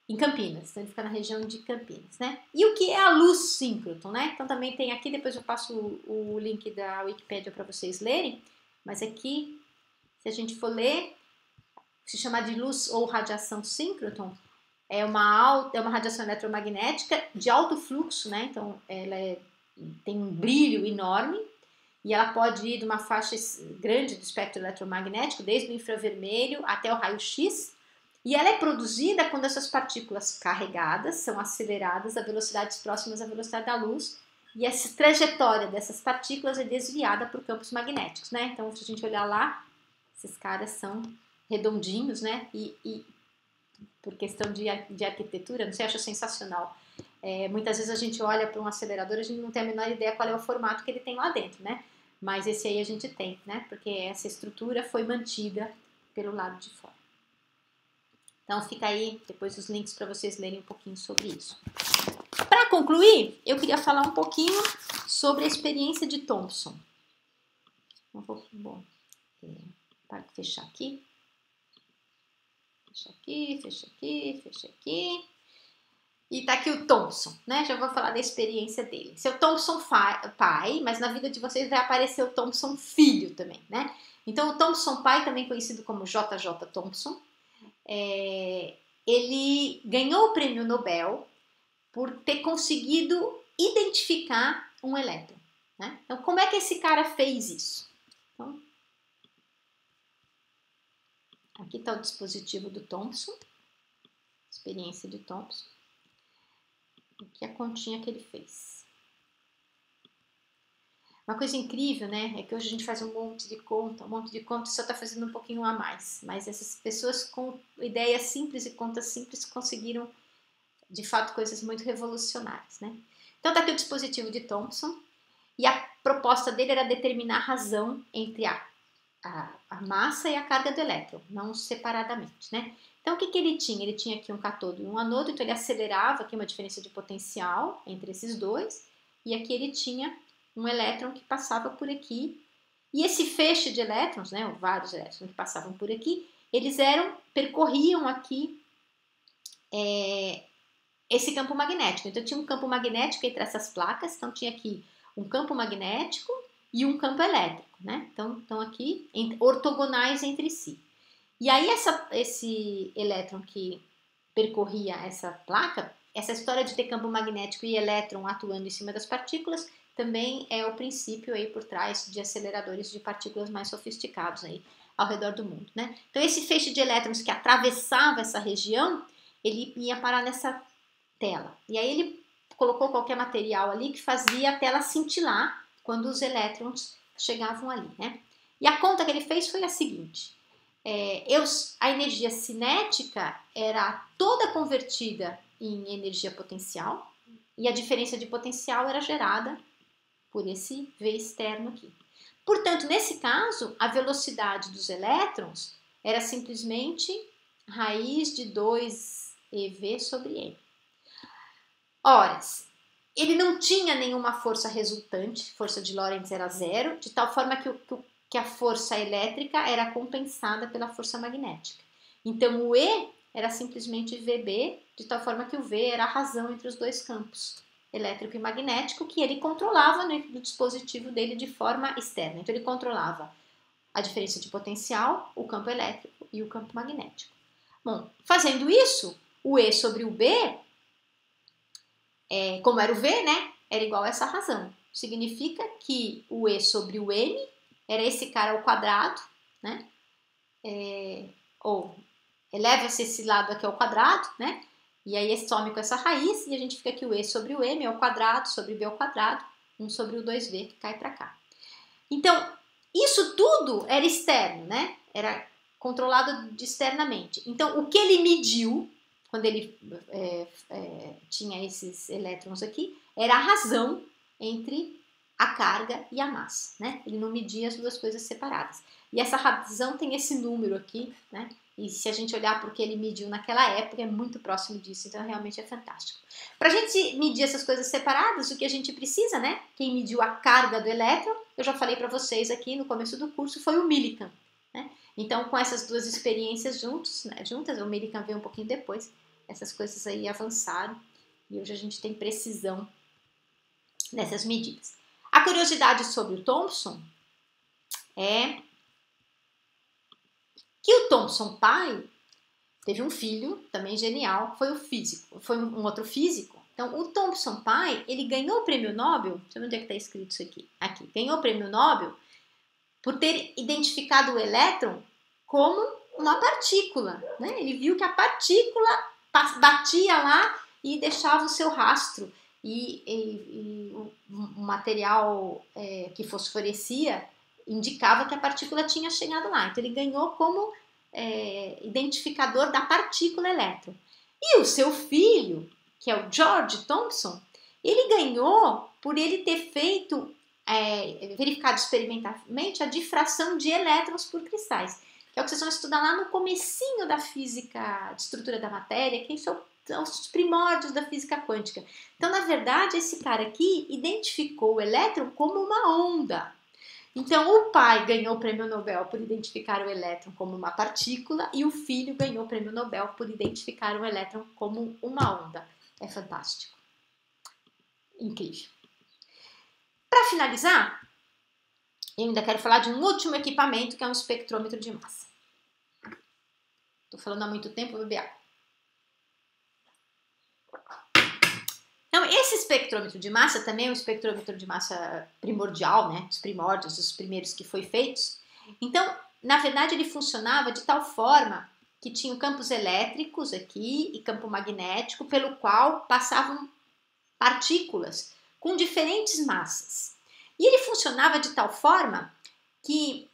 em Campinas. Então, ele fica na região de Campinas, né? E o que é a luz síncroton, né? Então, também tem aqui, depois eu passo o link da Wikipédia para vocês lerem, mas aqui, se a gente for ler, se chama de luz ou radiação síncroton, é uma radiação eletromagnética de alto fluxo, né? Então, ela tem um brilho enorme e ela pode ir de uma faixa grande do espectro eletromagnético, desde o infravermelho até o raio-x, e ela é produzida quando essas partículas carregadas são aceleradas a velocidades próximas à velocidade da luz, e essa trajetória dessas partículas é desviada por campos magnéticos, né? Então, se a gente olhar lá, esses caras são redondinhos, né? E por questão de arquitetura, não sei, acho sensacional. Muitas vezes a gente olha para um acelerador, a gente não tem a menor ideia qual é o formato que ele tem lá dentro, né? Mas esse aí a gente tem, né? Porque essa estrutura foi mantida pelo lado de fora. Então fica aí depois os links para vocês lerem um pouquinho sobre isso. Para concluir, eu queria falar um pouquinho sobre a experiência de Thomson. Bom, para fechar aqui. Fecha aqui, fecha aqui, fecha aqui. E tá aqui o Thomson, né? Já vou falar da experiência dele. Seu Thomson pai, mas na vida de vocês vai aparecer o Thomson filho também, né? Então, o Thomson pai, também conhecido como JJ Thomson, ele ganhou o prêmio Nobel por ter conseguido identificar um elétron, né? Então, como é que esse cara fez isso? Então, aqui está o dispositivo do Thomson, experiência de Thomson. Aqui a continha que ele fez. Uma coisa incrível, né, é que hoje a gente faz um monte de conta só está fazendo um pouquinho a mais. Mas essas pessoas com ideias simples e contas simples conseguiram, de fato, coisas muito revolucionárias, né? Então tá aqui o dispositivo de Thomson e a proposta dele era determinar a razão entre a massa e a carga do elétron, não separadamente, né? Então, o que ele tinha? Ele tinha aqui um cátodo e um anodo, então ele acelerava aqui uma diferença de potencial entre esses dois, e aqui ele tinha um elétron que passava por aqui, e esse feixe de elétrons, né, vários elétrons que passavam por aqui, eles percorriam aqui esse campo magnético. Então, tinha um campo magnético entre essas placas, então tinha aqui um campo magnético e um campo elétrico, né? Então, estão aqui ortogonais entre si. E aí, esse elétron que percorria essa placa, essa história de ter campo magnético e elétron atuando em cima das partículas, também é o princípio aí por trás de aceleradores de partículas mais sofisticados aí ao redor do mundo, né? Então, esse feixe de elétrons que atravessava essa região, ele ia parar nessa tela. E aí, ele colocou qualquer material ali que fazia a tela cintilar quando os elétrons chegavam ali, né? E a conta que ele fez foi a seguinte: a energia cinética era toda convertida em energia potencial e a diferença de potencial era gerada por esse V externo aqui. Portanto, nesse caso, a velocidade dos elétrons era simplesmente raiz de 2eV sobre m. Ora, ele não tinha nenhuma força resultante, força de Lorentz era zero, de tal forma que a força elétrica era compensada pela força magnética. Então, o E era simplesmente VB, de tal forma que o V era a razão entre os dois campos, elétrico e magnético, que ele controlava no dispositivo dele de forma externa. Então, ele controlava a diferença de potencial, o campo elétrico e o campo magnético. Bom, fazendo isso, o E sobre o B, como era o V, né, era igual a essa razão. Significa que o E sobre o M era esse cara ao quadrado, né? Ou eleva-se esse lado aqui ao quadrado, né? E aí some com essa raiz e a gente fica aqui o E sobre o M ao quadrado sobre B ao quadrado, 1 sobre o 2V que cai para cá. Então, isso tudo era externo, né? Era controlado externamente. Então, o que ele mediu, quando ele tinha esses elétrons aqui, era a razão entre a carga e a massa, né? Ele não media as duas coisas separadas. E essa razão tem esse número aqui, né? E se a gente olhar para o que ele mediu naquela época, é muito próximo disso, então realmente é fantástico. Para a gente medir essas coisas separadas, o que a gente precisa, né? Quem mediu a carga do elétron, eu já falei para vocês aqui no começo do curso, foi o Millikan, né? Então, com essas duas experiências juntas, o Millikan veio um pouquinho depois, essas coisas aí avançaram e hoje a gente tem precisão nessas medidas. A curiosidade sobre o Thomson é que o Thomson pai teve um filho também genial, foi um outro físico. Então, o Thomson pai, ele ganhou o prêmio Nobel, deixa eu ver onde é que está escrito isso aqui, ganhou o prêmio Nobel por ter identificado o elétron como uma partícula, né? Ele viu que a partícula batia lá e deixava o seu rastro, e o material que fosforescia indicava que a partícula tinha chegado lá. Então ele ganhou como identificador da partícula elétron. E o seu filho, que é o George Thomson, ele ganhou por ele ter feito, verificado experimentalmente a difração de elétrons por cristais, que é o que vocês vão estudar lá no comecinho da física de estrutura da matéria, que são os primórdios da física quântica. Então, na verdade, esse cara aqui identificou o elétron como uma onda. Então, o pai ganhou o prêmio Nobel por identificar o elétron como uma partícula e o filho ganhou o prêmio Nobel por identificar o elétron como uma onda. É fantástico. Incrível. Para finalizar, eu ainda quero falar de um último equipamento que é um espectrômetro de massa. Estou falando há muito tempo, vou beber água. Então, esse espectrômetro de massa também é um espectrômetro de massa primordial, né? Os primórdios, os primeiros que foi feitos. Então, na verdade, ele funcionava de tal forma que tinha campos elétricos aqui e campo magnético, pelo qual passavam partículas com diferentes massas. E ele funcionava de tal forma que,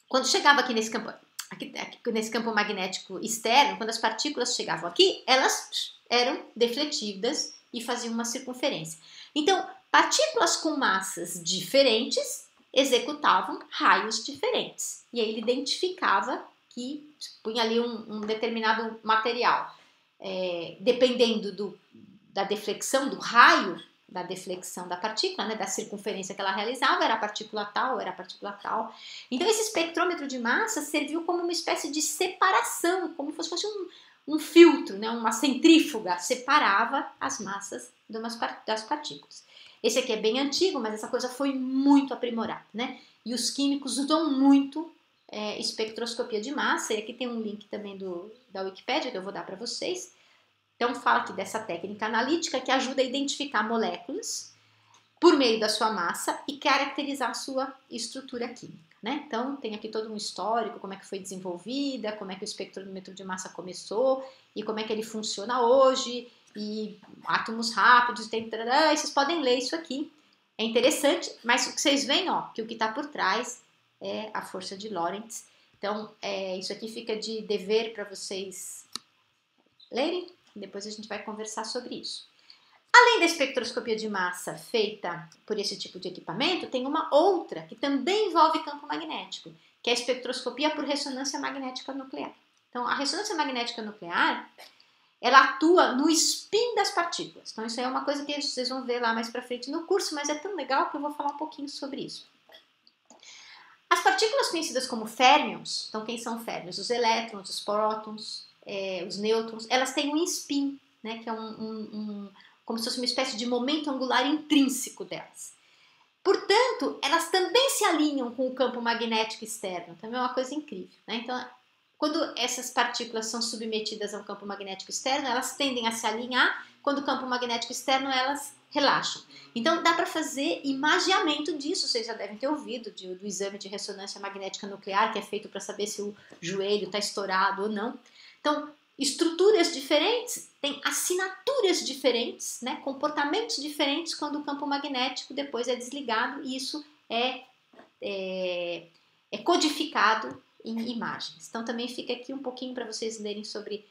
quando chegava aqui nesse campo magnético externo, quando as partículas chegavam aqui, elas eram defletidas e faziam uma circunferência. Então, partículas com massas diferentes executavam raios diferentes. E aí ele identificava que punha ali um determinado material. Dependendo da deflexão do raio, da deflexão da partícula, né, da circunferência que ela realizava, era a partícula tal, era a partícula tal. Então, esse espectrômetro de massa serviu como uma espécie de separação, como se fosse um filtro, né, uma centrífuga, separava as massas das partículas. Esse aqui é bem antigo, mas essa coisa foi muito aprimorada, né? E os químicos usam muito espectroscopia de massa, e aqui tem um link também da Wikipédia que eu vou dar para vocês. Então, fala aqui dessa técnica analítica que ajuda a identificar moléculas por meio da sua massa e caracterizar a sua estrutura química, né? Então, tem aqui todo um histórico, como é que foi desenvolvida, como é que o espectrômetro de massa começou e como é que ele funciona hoje, e átomos rápidos, e vocês podem ler isso aqui. É interessante, mas o que vocês veem, que o que está por trás é a força de Lorentz. Então, isso aqui fica de dever para vocês lerem. Depois a gente vai conversar sobre isso. Além da espectroscopia de massa feita por esse tipo de equipamento, tem uma outra que também envolve campo magnético, que é a espectroscopia por ressonância magnética nuclear. Então, a ressonância magnética nuclear, ela atua no spin das partículas. Então, isso é uma coisa que vocês vão ver lá mais pra frente no curso, mas é tão legal que eu vou falar um pouquinho sobre isso. As partículas conhecidas como férmions, então quem são férmions? Os elétrons, os prótons, os nêutrons, elas têm um spin, né, que é como se fosse uma espécie de momento angular intrínseco delas. Portanto, elas também se alinham com o campo magnético externo, também é uma coisa incrível, né? Então, quando essas partículas são submetidas a um campo magnético externo, elas tendem a se alinhar, quando o campo magnético externo, elas relaxam. Então, dá para fazer imageamento disso, vocês já devem ter ouvido do exame de ressonância magnética nuclear, que é feito para saber se o joelho está estourado ou não. Então, estruturas diferentes têm assinaturas diferentes, né, comportamentos diferentes quando o campo magnético depois é desligado, e isso é codificado em imagens. Então também fica aqui um pouquinho para vocês lerem sobre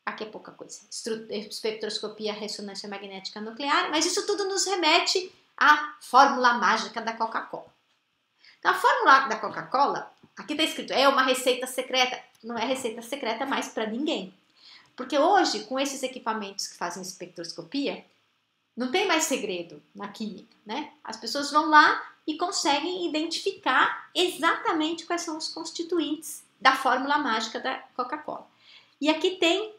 aqui é pouca coisa, espectroscopia, ressonância magnética nuclear, mas isso tudo nos remete à fórmula mágica da Coca-Cola. Então, a fórmula da Coca-Cola, aqui está escrito, é uma receita secreta. Não é receita secreta mais para ninguém. Porque hoje, com esses equipamentos que fazem espectroscopia, não tem mais segredo na química, né? As pessoas vão lá e conseguem identificar exatamente quais são os constituintes da fórmula mágica da Coca-Cola. E aqui tem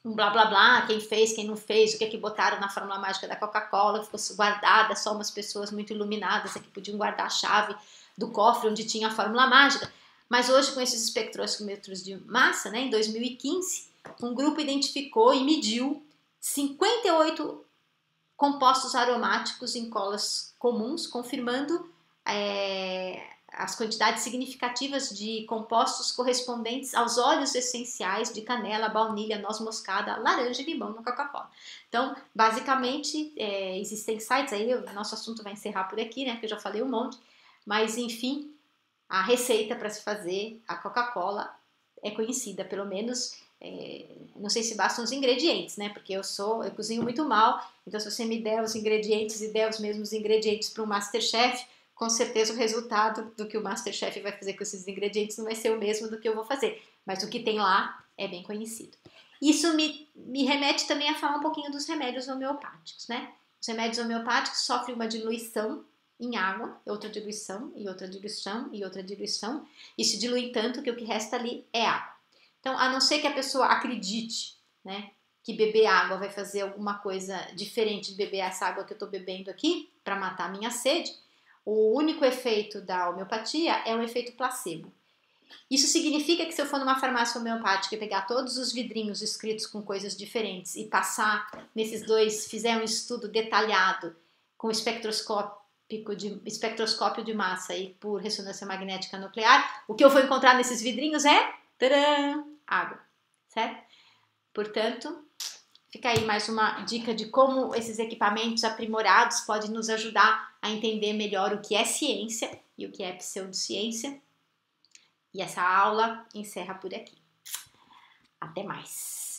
um blá blá blá, quem fez, quem não fez, o que é que botaram na fórmula mágica da Coca-Cola, ficou guardada, só umas pessoas muito iluminadas que podiam guardar a chave do cofre onde tinha a fórmula mágica. Mas hoje, com esses espectrômetros de massa, né, em 2015, um grupo identificou e mediu 58 compostos aromáticos em colas comuns, confirmando as quantidades significativas de compostos correspondentes aos óleos essenciais de canela, baunilha, noz moscada, laranja e limão na Coca-Cola. Então, basicamente, existem sites, aí o nosso assunto vai encerrar por aqui, né, porque eu já falei um monte, mas enfim, a receita para se fazer a Coca-Cola é conhecida, pelo menos, não sei se bastam os ingredientes, né, porque eu cozinho muito mal, então se você me der os ingredientes e der os mesmos ingredientes para um Masterchef, com certeza o resultado do que o Masterchef vai fazer com esses ingredientes não vai ser o mesmo do que eu vou fazer, mas o que tem lá é bem conhecido. Isso me remete também a falar um pouquinho dos remédios homeopáticos, né? Os remédios homeopáticos sofrem uma diluição em água, outra diluição, e outra diluição, e outra diluição, e se dilui tanto que o que resta ali é água. Então, a não ser que a pessoa acredite, né, que beber água vai fazer alguma coisa diferente de beber essa água que eu estou bebendo aqui, para matar a minha sede, o único efeito da homeopatia é o efeito placebo. Isso significa que se eu for numa farmácia homeopática e pegar todos os vidrinhos escritos com coisas diferentes e passar nesses dois, fizer um estudo detalhado com espectroscópio de massa e por ressonância magnética nuclear, o que eu vou encontrar nesses vidrinhos é tcharam, água, certo? Portanto, fica aí mais uma dica de como esses equipamentos aprimorados podem nos ajudar a entender melhor o que é ciência e o que é pseudociência. E essa aula encerra por aqui. Até mais!